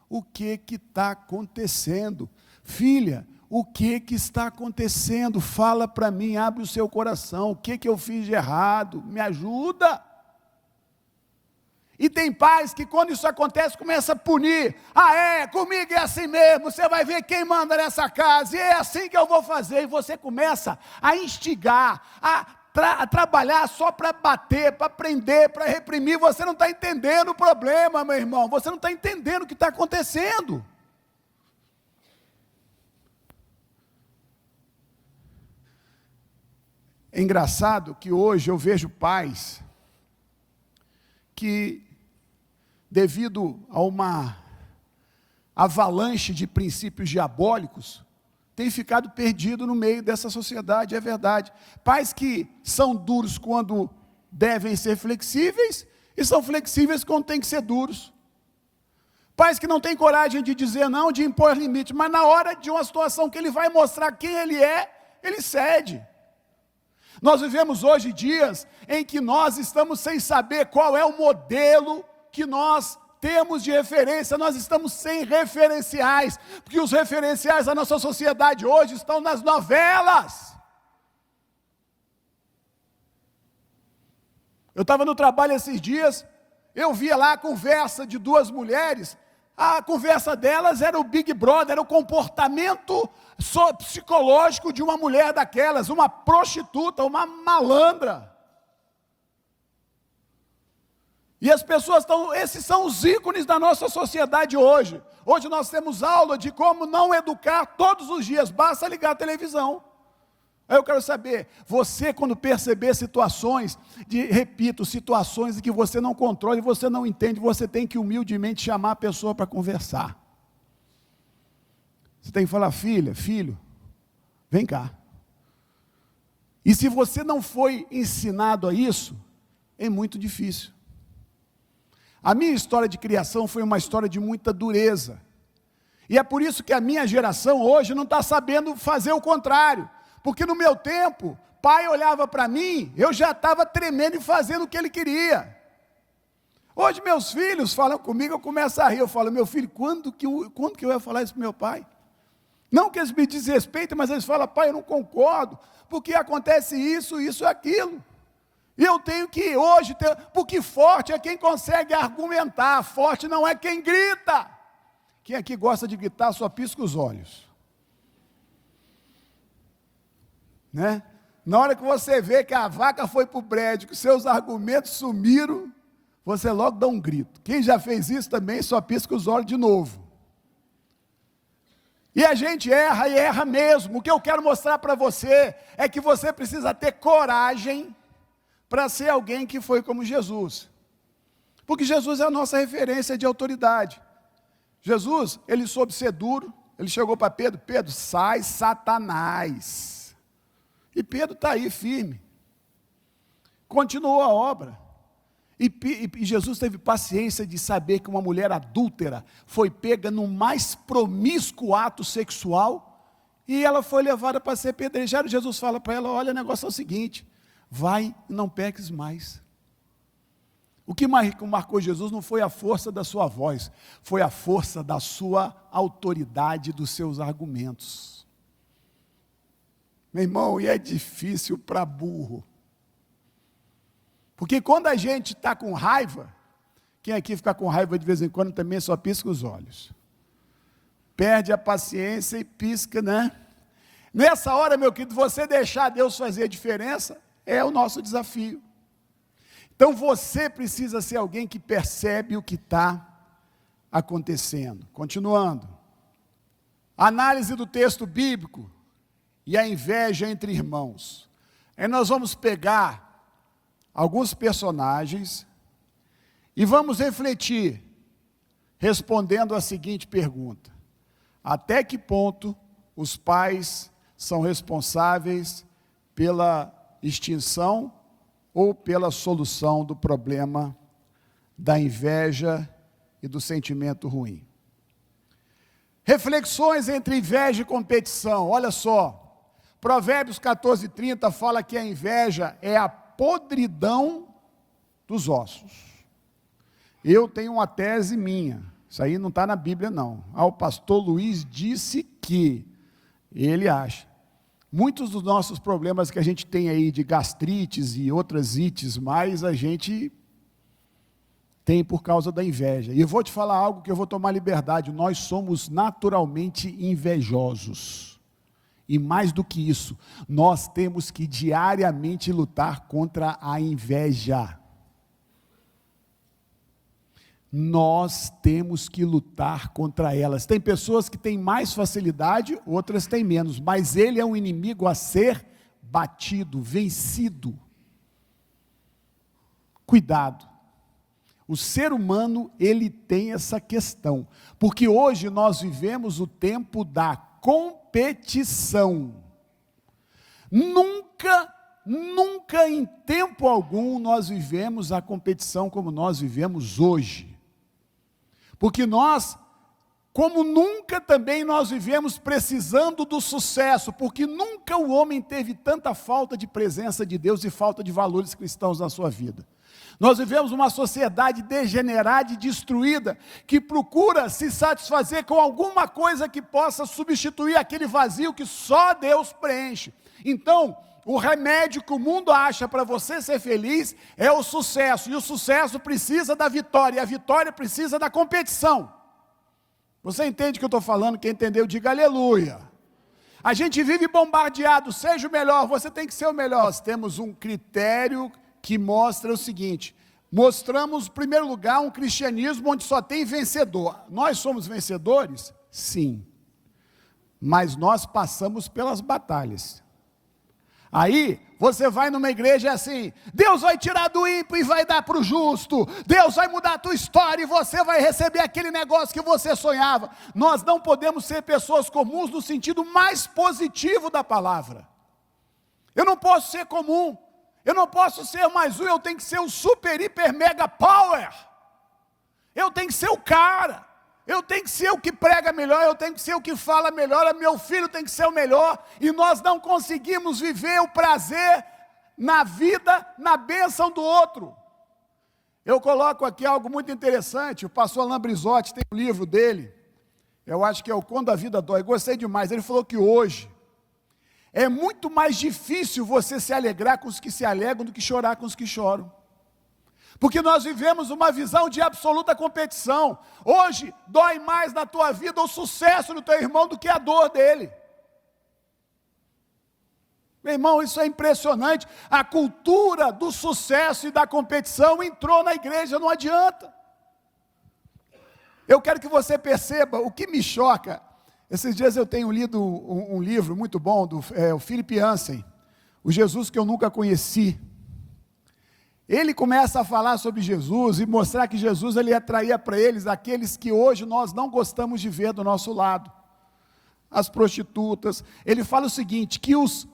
o que está acontecendo? Filha, o que está acontecendo? Fala para mim, abre o seu coração, o que eu fiz de errado? Me ajuda. E tem pais que quando isso acontece, começa a punir. Comigo é assim mesmo, você vai ver quem manda nessa casa, e é assim que eu vou fazer. E você começa a instigar, a trabalhar só para bater, para prender, para reprimir. Você não está entendendo o problema, meu irmão, você não está entendendo o que está acontecendo. É engraçado que hoje eu vejo pais que, devido a uma avalanche de princípios diabólicos, têm ficado perdidos no meio dessa sociedade, é verdade. Pais que são duros quando devem ser flexíveis e são flexíveis quando têm que ser duros. Pais que não têm coragem de dizer não, de impor limite, mas na hora de uma situação que ele vai mostrar quem ele é, ele cede. Nós vivemos hoje dias em que nós estamos sem saber qual é o modelo que nós temos de referência. Nós estamos sem referenciais, porque os referenciais da nossa sociedade hoje estão nas novelas. Eu estava no trabalho esses dias, eu via lá a conversa de 2 mulheres. A conversa delas era o Big Brother, era o comportamento psicológico de uma mulher daquelas, uma prostituta, uma malandra. E as pessoas esses são os ícones da nossa sociedade hoje. Hoje nós temos aula de como não educar todos os dias, basta ligar a televisão. Aí eu quero saber, você quando perceber situações situações em que você não controla e você não entende, você tem que humildemente chamar a pessoa para conversar. Você tem que falar: filha, filho, vem cá. E se você não foi ensinado a isso, é muito difícil. A minha história de criação foi uma história de muita dureza. E é por isso que a minha geração hoje não está sabendo fazer o contrário. Porque no meu tempo, pai olhava para mim, eu já estava tremendo e fazendo o que ele queria. Hoje meus filhos falam comigo, eu começo a rir, eu falo: meu filho, quando que eu ia falar isso para meu pai? Não que eles me desrespeitem, mas eles falam: pai, eu não concordo, porque acontece isso, isso e aquilo. E eu tenho que hoje, porque forte é quem consegue argumentar, forte não é quem grita. Quem aqui gosta de gritar só pisca os olhos. Né? Na hora que você vê que a vaca foi para o brejo, que seus argumentos sumiram, você logo dá um grito. Quem já fez isso também só pisca os olhos de novo. E a gente erra, e erra mesmo. O que eu quero mostrar para você é que você precisa ter coragem para ser alguém que foi como Jesus. Porque Jesus é a nossa referência de autoridade. Jesus, ele soube ser duro, ele chegou para Pedro: Pedro, sai Satanás. E Pedro está aí firme. Continuou a obra. E Jesus teve paciência de saber que uma mulher adúltera foi pega no mais promíscuo ato sexual e ela foi levada para ser apedrejada. Jesus fala para ela: olha, o negócio é o seguinte, vai e não peques mais. O que marcou Jesus não foi a força da sua voz, foi a força da sua autoridade, dos seus argumentos. Meu irmão, e é difícil para burro. Porque quando a gente está com raiva, quem aqui fica com raiva de vez em quando também só pisca os olhos. Perde a paciência e pisca, né? Nessa hora, meu querido, você deixar Deus fazer a diferença é o nosso desafio. Então você precisa ser alguém que percebe o que está acontecendo. Continuando. Análise do texto bíblico e a inveja entre irmãos. Aí nós vamos pegar alguns personagens e vamos refletir, respondendo a seguinte pergunta: até que ponto os pais são responsáveis pela extinção ou pela solução do problema da inveja e do sentimento ruim? Reflexões entre inveja e competição. Olha só, Provérbios 14:30 fala que a inveja é a podridão dos ossos. Eu tenho uma tese minha, isso aí não está na Bíblia não. O pastor Luiz disse que ele acha. Muitos dos nossos problemas que a gente tem aí de gastrites e outras ites mais, a gente tem por causa da inveja. E eu vou te falar algo que eu vou tomar liberdade: nós somos naturalmente invejosos. E mais do que isso, nós temos que diariamente lutar contra a inveja. Nós temos que lutar contra elas. Tem pessoas que têm mais facilidade, outras têm menos, mas ele é um inimigo a ser batido, vencido. Cuidado. O ser humano, ele tem essa questão, porque hoje nós vivemos o tempo da competição. Nunca em tempo algum nós vivemos a competição como nós vivemos hoje. Porque nós, como nunca também nós vivemos precisando do sucesso, porque nunca o homem teve tanta falta de presença de Deus e falta de valores cristãos na sua vida. Nós vivemos uma sociedade degenerada e destruída, que procura se satisfazer com alguma coisa que possa substituir aquele vazio que só Deus preenche. Então, o remédio que o mundo acha para você ser feliz é o sucesso, e o sucesso precisa da vitória, e a vitória precisa da competição. Você entende o que eu estou falando? Quem entendeu, diga aleluia. A gente vive bombardeado: seja o melhor, você tem que ser o melhor. Nós temos um critério que mostra o seguinte: mostramos, em primeiro lugar, um cristianismo onde só tem vencedor. Nós somos vencedores? Sim. Mas nós passamos pelas batalhas. Aí, você vai numa igreja assim: Deus vai tirar do ímpio e vai dar para o justo, Deus vai mudar a tua história e você vai receber aquele negócio que você sonhava. Nós não podemos ser pessoas comuns no sentido mais positivo da palavra. Eu não posso ser comum. Eu não posso ser mais um, eu tenho que ser o super, hiper, mega power. Eu tenho que ser o cara. Eu tenho que ser o que prega melhor, eu tenho que ser o que fala melhor, meu filho tem que ser o melhor. E nós não conseguimos viver o prazer na vida, na bênção do outro. Eu coloco aqui algo muito interessante. O pastor Alain Brizotti tem um livro dele, eu acho que é o Quando a Vida Dói. Gostei demais. Ele falou que hoje é muito mais difícil você se alegrar com os que se alegram do que chorar com os que choram. Porque nós vivemos uma visão de absoluta competição. Hoje, dói mais na tua vida o sucesso do teu irmão do que a dor dele. Meu irmão, isso é impressionante. A cultura do sucesso e da competição entrou na igreja, não adianta. Eu quero que você perceba o que me choca. Esses dias eu tenho lido um livro muito bom, do Philip Yancey, O Jesus que eu nunca conheci. Ele começa a falar sobre Jesus e mostrar que Jesus ele atraía para eles aqueles que hoje nós não gostamos de ver do nosso lado. As prostitutas. Ele fala o seguinte, que os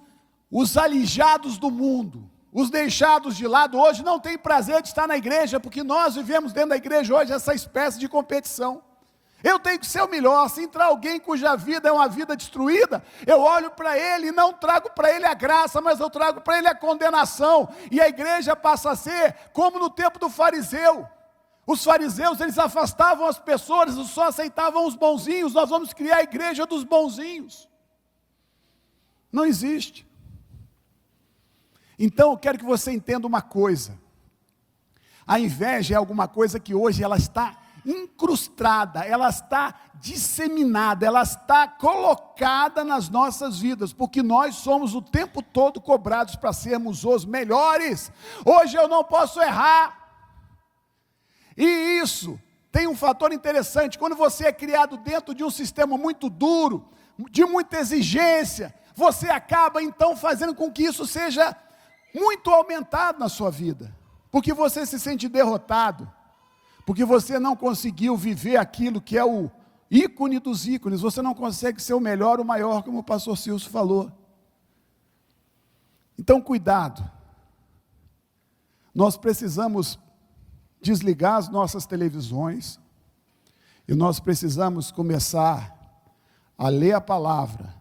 alijados do mundo, os deixados de lado, hoje não têm prazer de estar na igreja, porque nós vivemos dentro da igreja hoje essa espécie de competição. Eu tenho que ser o melhor. Se entrar alguém cuja vida é uma vida destruída, eu olho para ele e não trago para ele a graça, mas eu trago para ele a condenação. E a igreja passa a ser como no tempo do fariseu. Os fariseus, eles afastavam as pessoas, só aceitavam os bonzinhos. Nós vamos criar a igreja dos bonzinhos. Não existe. Então eu quero que você entenda uma coisa. A inveja é alguma coisa que hoje ela está incrustada, ela está disseminada, ela está colocada nas nossas vidas, porque nós somos o tempo todo cobrados para sermos os melhores. Hoje eu não posso errar. E isso tem um fator interessante. Quando você é criado dentro de um sistema muito duro, de muita exigência, você acaba então fazendo com que isso seja muito aumentado na sua vida, porque você se sente derrotado, porque você não conseguiu viver aquilo que é o ícone dos ícones, você não consegue ser o melhor, o maior, como o pastor Silvio falou. Então cuidado, nós precisamos desligar as nossas televisões, e nós precisamos começar a ler a palavra,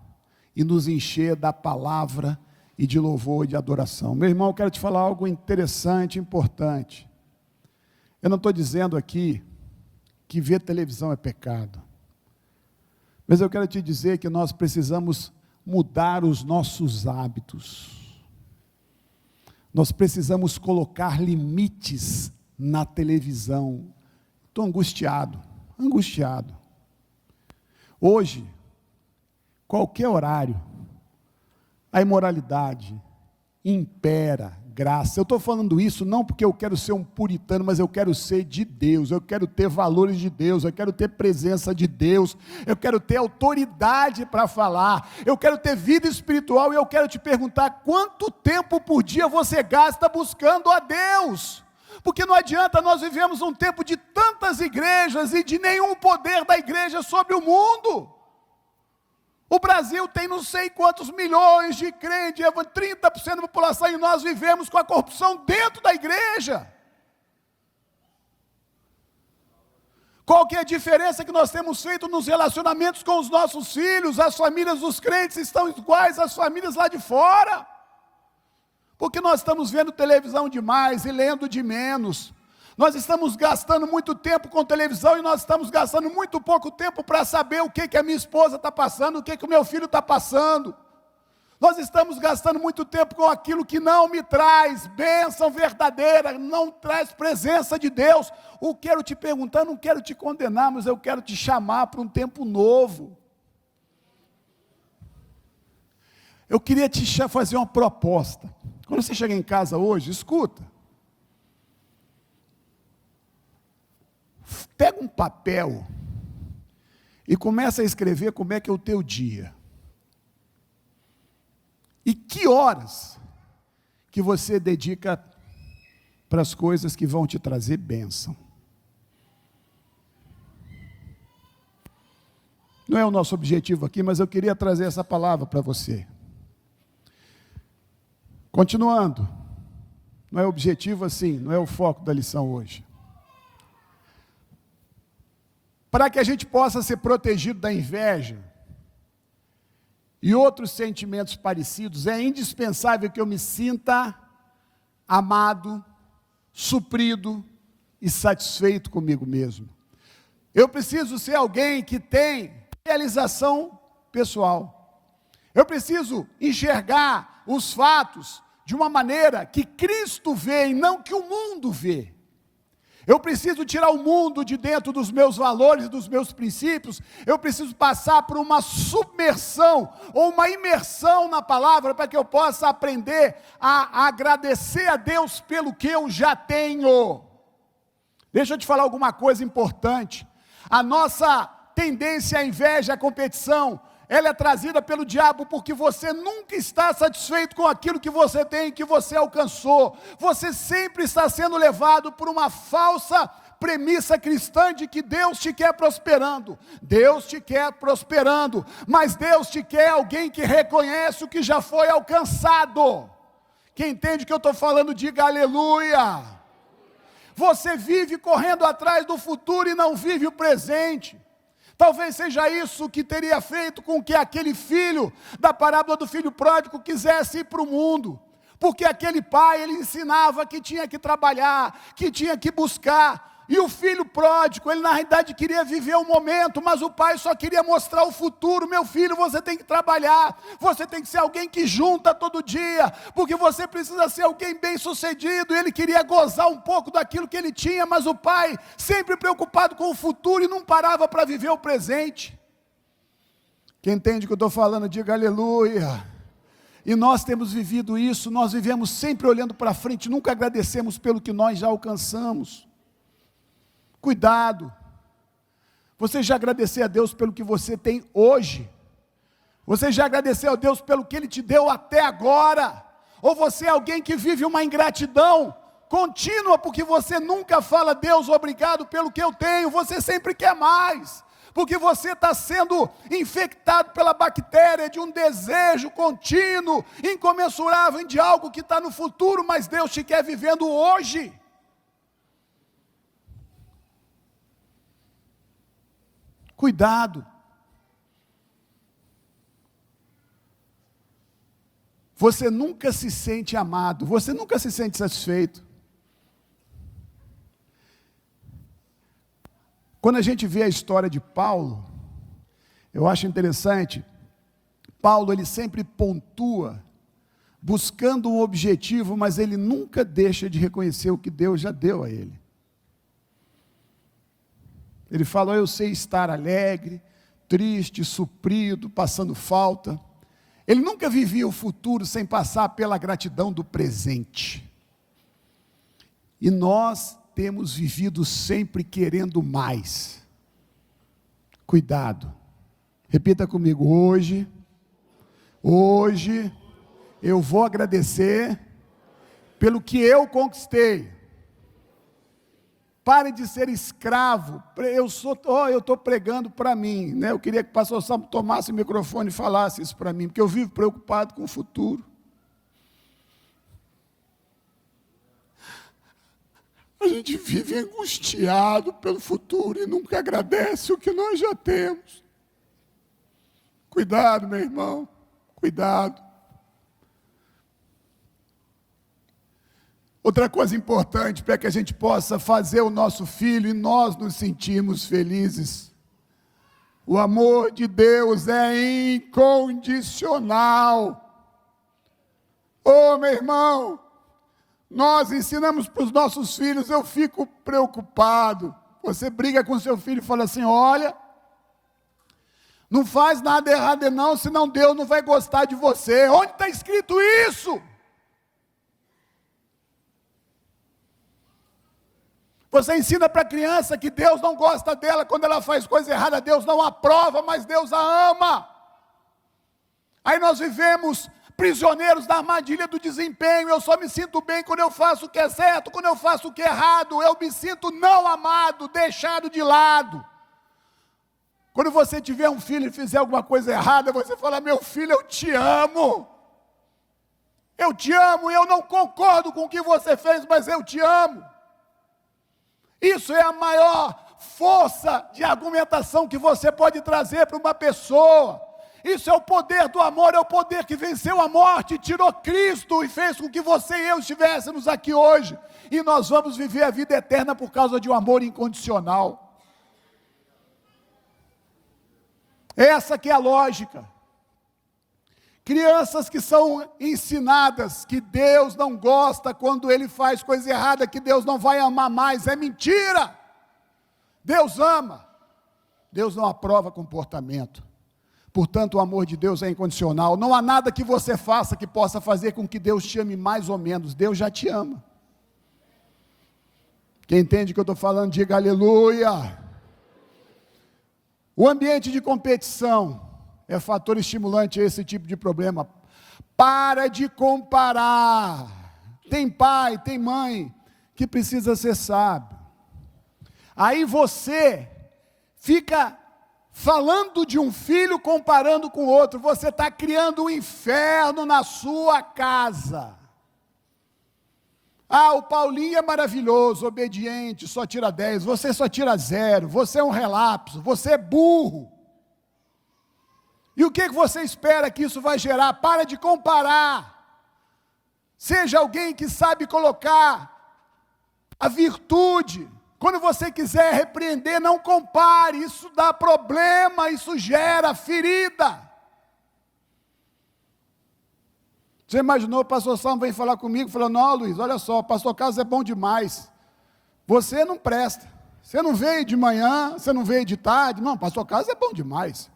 e nos encher da palavra, e de louvor e de adoração. Meu irmão, eu quero te falar algo interessante, importante. Eu não estou dizendo aqui que ver televisão é pecado, mas eu quero te dizer que nós precisamos mudar os nossos hábitos. Nós precisamos colocar limites na televisão. Estou angustiado. Hoje, qualquer horário, a imoralidade impera, graça. Eu estou falando isso não porque eu quero ser um puritano, mas eu quero ser de Deus, eu quero ter valores de Deus, eu quero ter presença de Deus, eu quero ter autoridade para falar, eu quero ter vida espiritual, e eu quero te perguntar, quanto tempo por dia você gasta buscando a Deus? Porque não adianta, nós vivemos um tempo de tantas igrejas e de nenhum poder da igreja sobre o mundo. O Brasil tem não sei quantos milhões de crentes, 30% da população, e nós vivemos com a corrupção dentro da igreja. Qual que é a diferença que nós temos feito nos relacionamentos com os nossos filhos? As famílias dos crentes estão iguais às famílias lá de fora. Porque nós estamos vendo televisão demais e lendo de menos. Nós estamos gastando muito tempo com televisão e nós estamos gastando muito pouco tempo para saber o que a minha esposa está passando, o que o meu filho está passando. Nós estamos gastando muito tempo com aquilo que não me traz bênção verdadeira, não traz presença de Deus. Eu quero te perguntar, não quero te condenar, mas eu quero te chamar para um tempo novo. Eu queria te fazer uma proposta. Quando você chegar em casa hoje, escuta. Pega um papel e começa a escrever como é que é o teu dia. E que horas que você dedica para as coisas que vão te trazer bênção. Não é o nosso objetivo aqui, mas eu queria trazer essa palavra para você. Continuando, não é objetivo assim, não é o foco da lição hoje. Para que a gente possa ser protegido da inveja e outros sentimentos parecidos, é indispensável que eu me sinta amado, suprido e satisfeito comigo mesmo. Eu preciso ser alguém que tem realização pessoal. Eu preciso enxergar os fatos de uma maneira que Cristo vê e não que o mundo vê. Eu preciso tirar o mundo de dentro dos meus valores e dos meus princípios. Eu preciso passar por uma submersão ou uma imersão na palavra para que eu possa aprender a agradecer a Deus pelo que eu já tenho. Deixa eu te falar alguma coisa importante. A nossa tendência à inveja, à competição, ela é trazida pelo diabo porque você nunca está satisfeito com aquilo que você tem, que você alcançou. Você sempre está sendo levado por uma falsa premissa cristã de que Deus te quer prosperando. Deus te quer prosperando, mas Deus te quer alguém que reconhece o que já foi alcançado. Quem entende o que eu estou falando, diga aleluia. Você vive correndo atrás do futuro e não vive o presente. Talvez seja isso que teria feito com que aquele filho da parábola do filho pródigo quisesse ir para o mundo. Porque aquele pai, ele ensinava que tinha que trabalhar, que tinha que buscar. E o filho pródigo, ele na realidade queria viver o momento, mas o pai só queria mostrar o futuro. Meu filho, você tem que trabalhar, você tem que ser alguém que junta todo dia, porque você precisa ser alguém bem sucedido. E ele queria gozar um pouco daquilo que ele tinha, mas o pai, sempre preocupado com o futuro e não parava para viver o presente. Quem entende o que eu estou falando, diga aleluia. E nós temos vivido isso, nós vivemos sempre olhando para frente, nunca agradecemos pelo que nós já alcançamos. Cuidado, você já agradeceu a Deus pelo que você tem hoje? Você já agradeceu a Deus pelo que Ele te deu até agora? Ou você é alguém que vive uma ingratidão contínua, porque você nunca fala, Deus, obrigado pelo que eu tenho, você sempre quer mais, porque você está sendo infectado pela bactéria de um desejo contínuo, incomensurável de algo que está no futuro, mas Deus te quer vivendo hoje. Cuidado. Você nunca se sente amado, você nunca se sente satisfeito. Quando a gente vê a história de Paulo, eu acho interessante, Paulo ele sempre pontua, buscando um objetivo, mas ele nunca deixa de reconhecer o que Deus já deu a ele. Ele fala, eu sei estar alegre, triste, suprido, passando falta. Ele nunca vivia o futuro sem passar pela gratidão do presente. E nós temos vivido sempre querendo mais. Cuidado. Repita comigo, hoje eu vou agradecer pelo que eu conquistei. Pare de ser escravo. Eu estou pregando para mim, né? Eu queria que o pastor Salmo tomasse o microfone e falasse isso para mim, porque eu vivo preocupado com o futuro. A gente vive angustiado pelo futuro e nunca agradece o que nós já temos. Cuidado, meu irmão, cuidado. Outra coisa importante para que a gente possa fazer o nosso filho e nós nos sentirmos felizes. O amor de Deus é incondicional. Ô, meu irmão, nós ensinamos para os nossos filhos, eu fico preocupado. Você briga com seu filho e fala assim, olha, não faz nada errado não, senão Deus não vai gostar de você. Onde está escrito isso? Você ensina para a criança que Deus não gosta dela, quando ela faz coisa errada, Deus não aprova, mas Deus a ama. Aí nós vivemos prisioneiros da armadilha do desempenho, eu só me sinto bem quando eu faço o que é certo, quando eu faço o que é errado, eu me sinto não amado, deixado de lado. Quando você tiver um filho e fizer alguma coisa errada, você fala, meu filho, eu te amo, e eu não concordo com o que você fez, mas eu te amo. Isso é a maior força de argumentação que você pode trazer para uma pessoa. Isso é o poder do amor, é o poder que venceu a morte, tirou Cristo e fez com que você e eu estivéssemos aqui hoje. E nós vamos viver a vida eterna por causa de um amor incondicional. Essa que é a lógica. Crianças que são ensinadas que Deus não gosta quando ele faz coisa errada, que Deus não vai amar mais, é mentira. Deus ama, Deus não aprova comportamento. Portanto, o amor de Deus é incondicional. Não há nada que você faça que possa fazer com que Deus te ame mais ou menos. Deus já te ama. Quem entende o que eu estou falando, diga aleluia. O ambiente de competição é fator estimulante a esse tipo de problema. Para de comparar. Tem pai, tem mãe que precisa ser sábio. Aí você fica falando de um filho comparando com outro. Você está criando um inferno na sua casa. Ah, o Paulinho é maravilhoso, obediente, só tira 10, você só tira 0, você é um relapso, você é burro. E o que você espera que isso vai gerar? Para de comparar. Seja alguém que sabe colocar a virtude. Quando você quiser repreender, não compare, isso dá problema, isso gera ferida. Você imaginou, o pastor Salmo vem falar comigo, falou, não, Luiz, olha só, o pastor Carlos é bom demais, você não presta, você não veio de manhã, você não veio de tarde, não, o pastor Carlos é bom demais.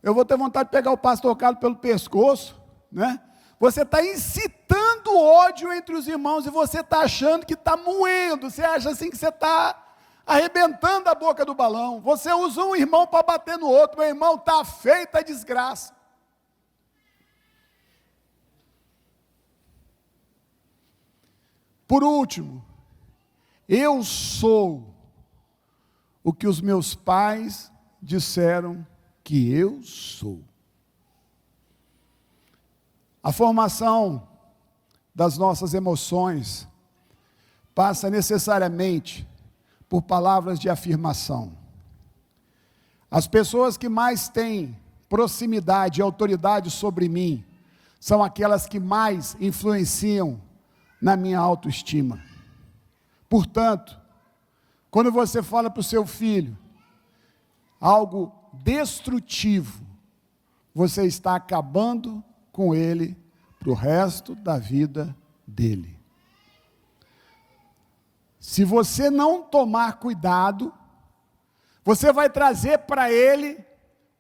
Eu vou ter vontade de pegar o pastor Carlos pelo pescoço, né? Você está incitando ódio entre os irmãos, e você está achando que está moendo, você acha assim que você está arrebentando a boca do balão, você usa um irmão para bater no outro, meu irmão, está feita a desgraça. Por último, eu sou o que os meus pais disseram que eu sou. A formação das nossas emoções passa necessariamente por palavras de afirmação. As pessoas que mais têm proximidade e autoridade sobre mim são aquelas que mais influenciam na minha autoestima. Portanto, quando você fala para o seu filho algo destrutivo, você está acabando com ele para o resto da vida dele. Se você não tomar cuidado, você vai trazer para ele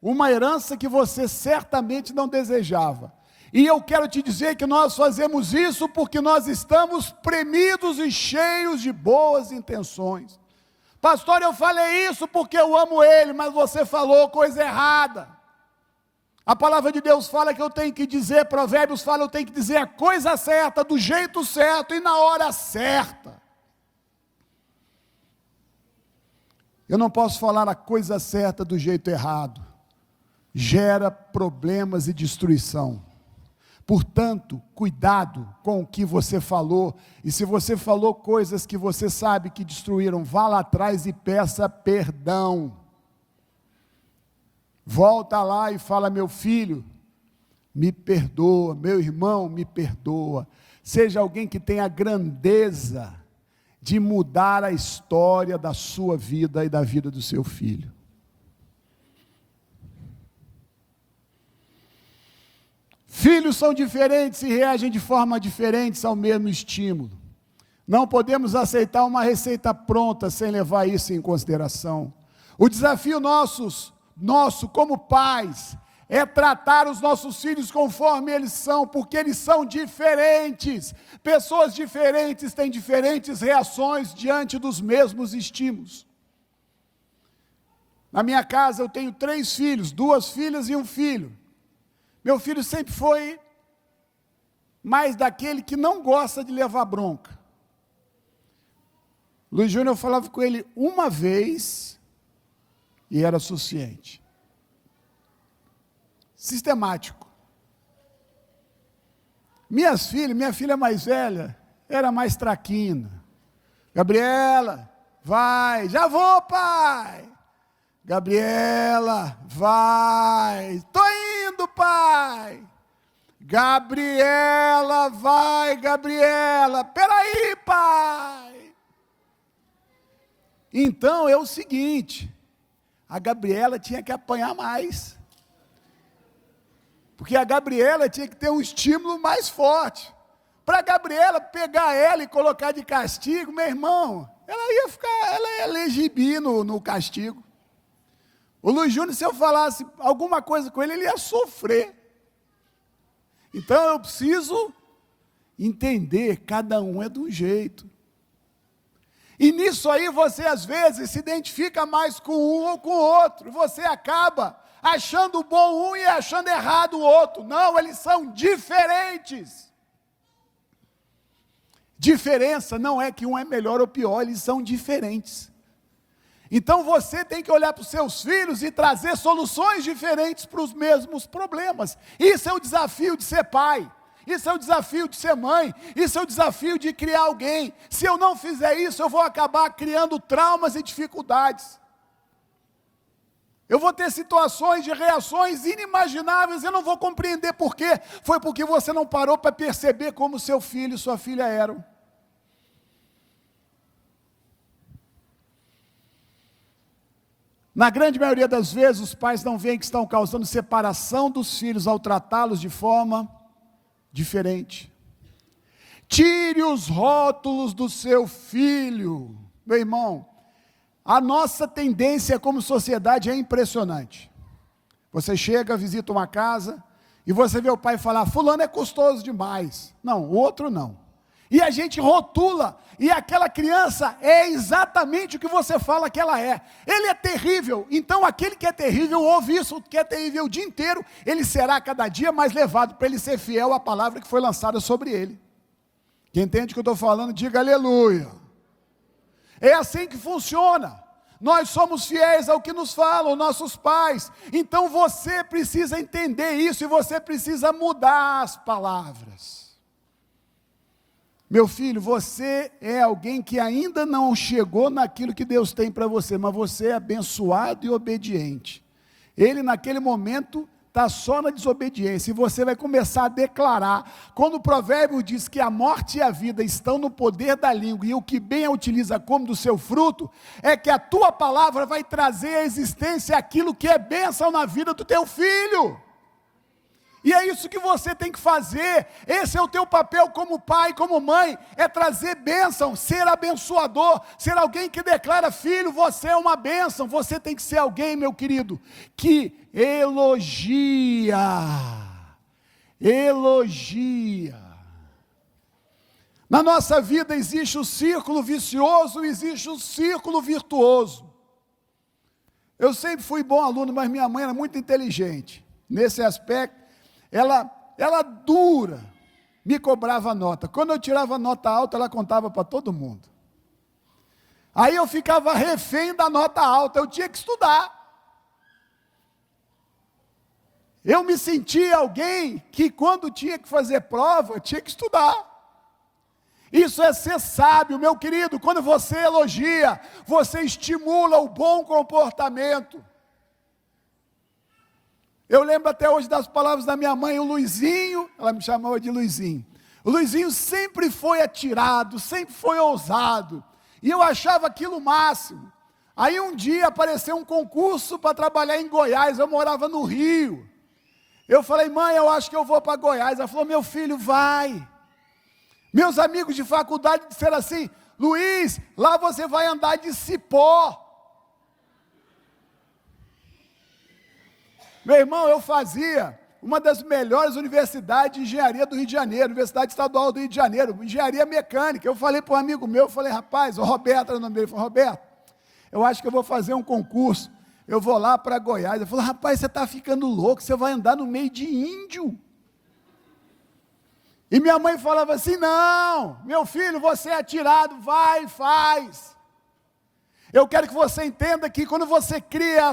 uma herança que você certamente não desejava. E eu quero te dizer que nós fazemos isso porque nós estamos premidos e cheios de boas intenções. Pastor, eu falei isso porque eu amo ele, mas você falou coisa errada. A palavra de Deus fala que eu tenho que dizer, Provérbios fala, eu tenho que dizer a coisa certa, do jeito certo e na hora certa. Eu não posso falar a coisa certa do jeito errado. Gera problemas e destruição. Portanto, cuidado com o que você falou, e se você falou coisas que você sabe que destruíram, vá lá atrás e peça perdão. Volta lá e fala, meu filho, me perdoa, meu irmão, me perdoa. Seja alguém que tenha a grandeza de mudar a história da sua vida e da vida do seu filho. Filhos são diferentes e reagem de forma diferente ao mesmo estímulo. Não podemos aceitar uma receita pronta sem levar isso em consideração. O desafio nosso como pais é tratar os nossos filhos conforme eles são, porque eles são diferentes. Pessoas diferentes têm diferentes reações diante dos mesmos estímulos. Na minha casa eu tenho 3 filhos, 2 filhas e um filho. Meu filho sempre foi mais daquele que não gosta de levar bronca. Luiz Júnior, eu falava com ele uma vez e era suficiente. Sistemático. Minha filha mais velha, era mais traquina. Gabriela, vai, já vou, pai. Gabriela, vai, estou indo, pai. Gabriela, vai, Gabriela, peraí, pai. Então é o seguinte, a Gabriela tinha que apanhar mais. Porque a Gabriela tinha que ter um estímulo mais forte. Para a Gabriela pegar ela e colocar de castigo, meu irmão, ela ia legibir no castigo. O Luiz Júnior, se eu falasse alguma coisa com ele ia sofrer. Então eu preciso entender, cada um é de um jeito. E nisso aí você às vezes se identifica mais com um ou com o outro. Você acaba achando bom um e achando errado o outro. Não, eles são diferentes. Diferença não é que um é melhor ou pior, eles são diferentes. Então você tem que olhar para os seus filhos e trazer soluções diferentes para os mesmos problemas. Isso é o desafio de ser pai. Isso é o desafio de ser mãe, isso é o desafio de criar alguém. Se eu não fizer isso, eu vou acabar criando traumas e dificuldades. Eu vou ter situações de reações inimagináveis, eu não vou compreender por quê. Foi porque você não parou para perceber como seu filho e sua filha eram. Na grande maioria das vezes, os pais não veem que estão causando separação dos filhos ao tratá-los de forma diferente. Tire os rótulos do seu filho. Meu irmão, a nossa tendência como sociedade é impressionante. Você chega, visita uma casa, e você vê o pai falar, fulano é custoso demais. Não, o outro não. E a gente rotula, e aquela criança é exatamente o que você fala que ela é. Ele é terrível, então aquele que é terrível ouve isso, que é terrível o dia inteiro, ele será cada dia mais levado para ele ser fiel à palavra que foi lançada sobre ele. Quem entende o que eu estou falando, diga aleluia. É assim que funciona. Nós somos fiéis ao que nos falam, nossos pais. Então você precisa entender isso, e você precisa mudar as palavras. Meu filho, você é alguém que ainda não chegou naquilo que Deus tem para você, mas você é abençoado e obediente. Ele naquele momento está só na desobediência, e você vai começar a declarar, quando o provérbio diz que a morte e a vida estão no poder da língua, e o que bem a utiliza como do seu fruto, é que a tua palavra vai trazer à existência aquilo que é bênção na vida do teu filho. E é isso que você tem que fazer. Esse é o teu papel como pai, como mãe, é trazer bênção, ser abençoador, ser alguém que declara, filho, você é uma bênção. Você tem que ser alguém, meu querido, que elogia. Na nossa vida existe o círculo vicioso, existe o círculo virtuoso. Eu sempre fui bom aluno, mas minha mãe era muito inteligente. Nesse aspecto, ela dura, me cobrava nota. Quando eu tirava nota alta, ela contava para todo mundo. Aí eu ficava refém da nota alta, eu tinha que estudar. Eu me sentia alguém que quando tinha que fazer prova, tinha que estudar. Isso é ser sábio, meu querido. Quando você elogia, você estimula o bom comportamento. Eu lembro até hoje das palavras da minha mãe, o Luizinho, ela me chamava de Luizinho. O Luizinho sempre foi atirado, sempre foi ousado, e eu achava aquilo o máximo. Aí um dia apareceu um concurso para trabalhar em Goiás, eu morava no Rio. Eu falei, mãe, eu acho que eu vou para Goiás. Ela falou, meu filho, vai. Meus amigos de faculdade disseram assim, Luiz, lá você vai andar de cipó. Meu irmão, eu fazia uma das melhores universidades de engenharia do Rio de Janeiro, Universidade Estadual do Rio de Janeiro, engenharia mecânica. Eu falei para um amigo meu, eu falei, rapaz, o Roberto era o nome dele, ele falou, Roberto, eu acho que eu vou fazer um concurso, eu vou lá para Goiás. Eu falei, rapaz, você está ficando louco, você vai andar no meio de índio. E minha mãe falava assim, não, meu filho, você é atirado, vai, faz. Eu quero que você entenda que quando você cria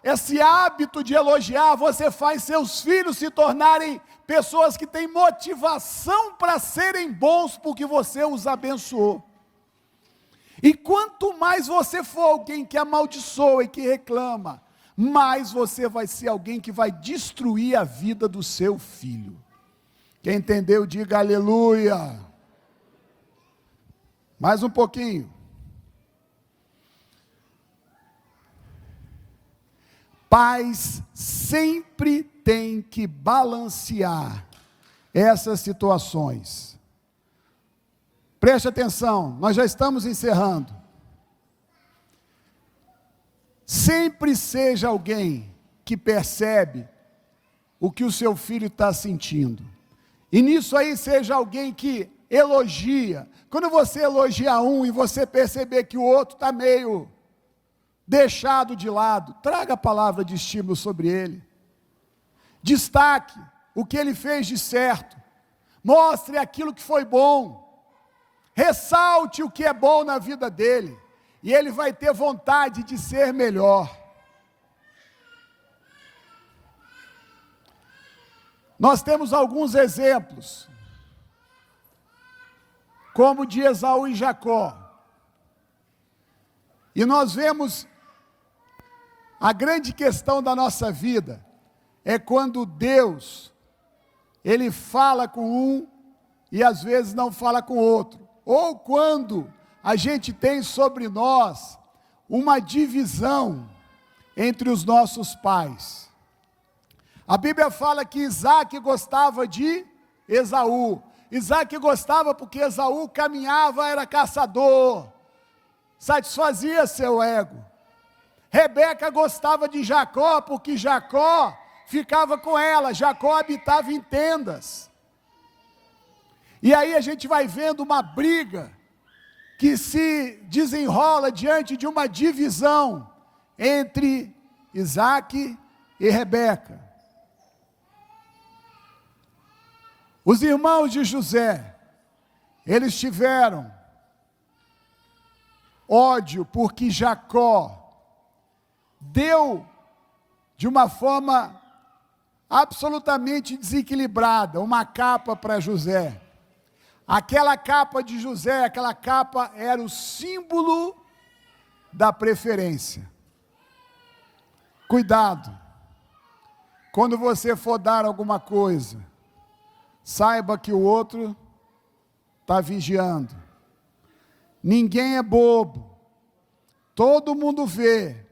esse hábito de elogiar, você faz seus filhos se tornarem pessoas que têm motivação para serem bons, porque você os abençoou. E quanto mais você for alguém que amaldiçoa e que reclama, mais você vai ser alguém que vai destruir a vida do seu filho. Quem entendeu, diga aleluia. Mais um pouquinho. Pais sempre têm que balancear essas situações. Preste atenção, nós já estamos encerrando. Sempre seja alguém que percebe o que o seu filho está sentindo. E nisso aí seja alguém que elogia. Quando você elogia um e você perceber que o outro está meio deixado de lado, traga a palavra de estímulo sobre ele. Destaque o que ele fez de certo. Mostre aquilo que foi bom. Ressalte o que é bom na vida dele. E ele vai ter vontade de ser melhor. Nós temos alguns exemplos, como de Esaú e Jacó. E nós vemos a grande questão da nossa vida é quando Deus, Ele fala com um e às vezes não fala com outro. Ou quando a gente tem sobre nós uma divisão entre os nossos pais. A Bíblia fala que Isaac gostava de Esaú. Isaac gostava porque Esaú caminhava, era caçador, satisfazia seu ego. Rebeca gostava de Jacó porque Jacó ficava com ela, Jacó habitava em tendas. E aí a gente vai vendo uma briga que se desenrola diante de uma divisão entre Isaac e Rebeca. Os irmãos de José, eles tiveram ódio porque Jacó deu de uma forma absolutamente desequilibrada uma capa para José. Aquela capa de José, aquela capa era o símbolo da preferência. Cuidado, quando você for dar alguma coisa, saiba que o outro está vigiando. Ninguém é bobo, todo mundo vê,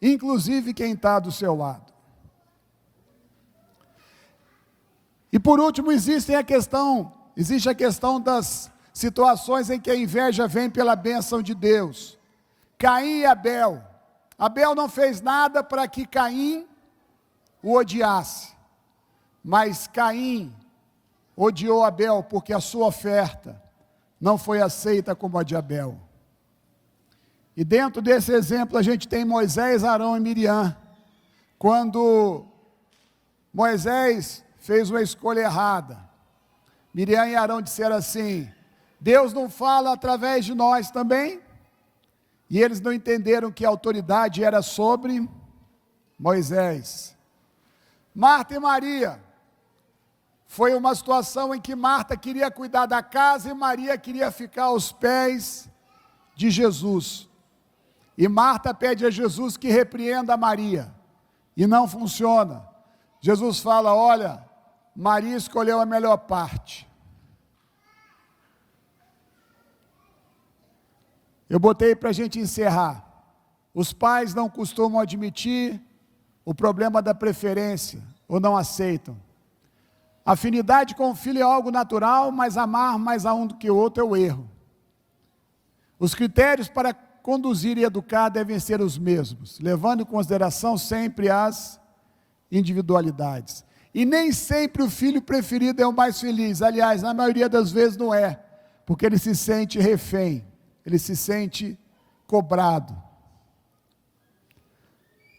inclusive quem está do seu lado. E por último, existe a questão das situações em que a inveja vem pela bênção de Deus. Caim e Abel. Abel não fez nada para que Caim o odiasse, mas Caim odiou Abel porque a sua oferta não foi aceita como a de Abel. E dentro desse exemplo a gente tem Moisés, Arão e Miriam. Quando Moisés fez uma escolha errada, Miriam e Arão disseram assim: Deus não fala através de nós também? E eles não entenderam que a autoridade era sobre Moisés. Marta e Maria. Foi uma situação em que Marta queria cuidar da casa e Maria queria ficar aos pés de Jesus. E Marta pede a Jesus que repreenda a Maria. E não funciona. Jesus fala: olha, Maria escolheu a melhor parte. Eu botei para a gente encerrar. Os pais não costumam admitir o problema da preferência, ou não aceitam. Afinidade com o filho é algo natural, mas amar mais a um do que o outro é o erro. Os critérios para conduzir e educar devem ser os mesmos, levando em consideração sempre as individualidades. E nem sempre o filho preferido é o mais feliz. Aliás, na maioria das vezes não é, porque ele se sente refém, ele se sente cobrado.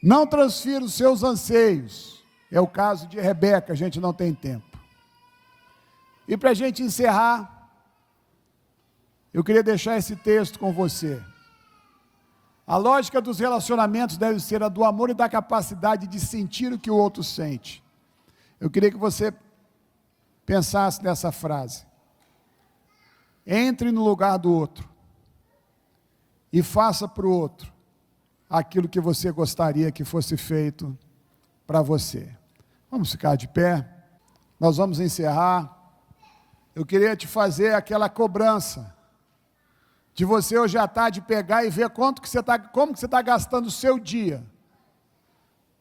Não transfira os seus anseios. É o caso de Rebeca, a gente não tem tempo. E para a gente encerrar, eu queria deixar esse texto com você. A lógica dos relacionamentos deve ser a do amor e da capacidade de sentir o que o outro sente. Eu queria que você pensasse nessa frase. Entre no lugar do outro e faça para o outro aquilo que você gostaria que fosse feito para você. Vamos ficar de pé, nós vamos encerrar. Eu queria te fazer aquela cobrança de você hoje à tarde pegar e ver como que você está gastando o seu dia,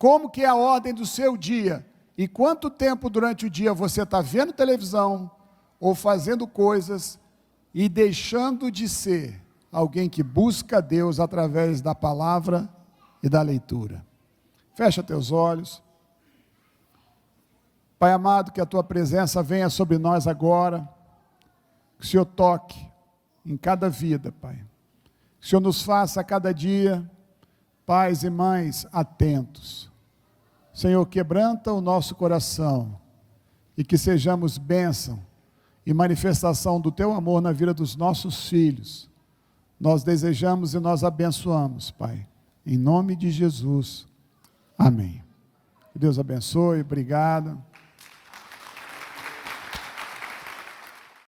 como que é a ordem do seu dia, e quanto tempo durante o dia você está vendo televisão, ou fazendo coisas, e deixando de ser alguém que busca Deus através da palavra e da leitura. Fecha teus olhos. Pai amado, que a tua presença venha sobre nós agora, que o Senhor toque em cada vida, Pai. Que o Senhor nos faça a cada dia, pais e mães atentos. Senhor, quebranta o nosso coração, e que sejamos bênção e manifestação do teu amor na vida dos nossos filhos. Nós desejamos e nós abençoamos, Pai, em nome de Jesus, amém. Que Deus abençoe, obrigado.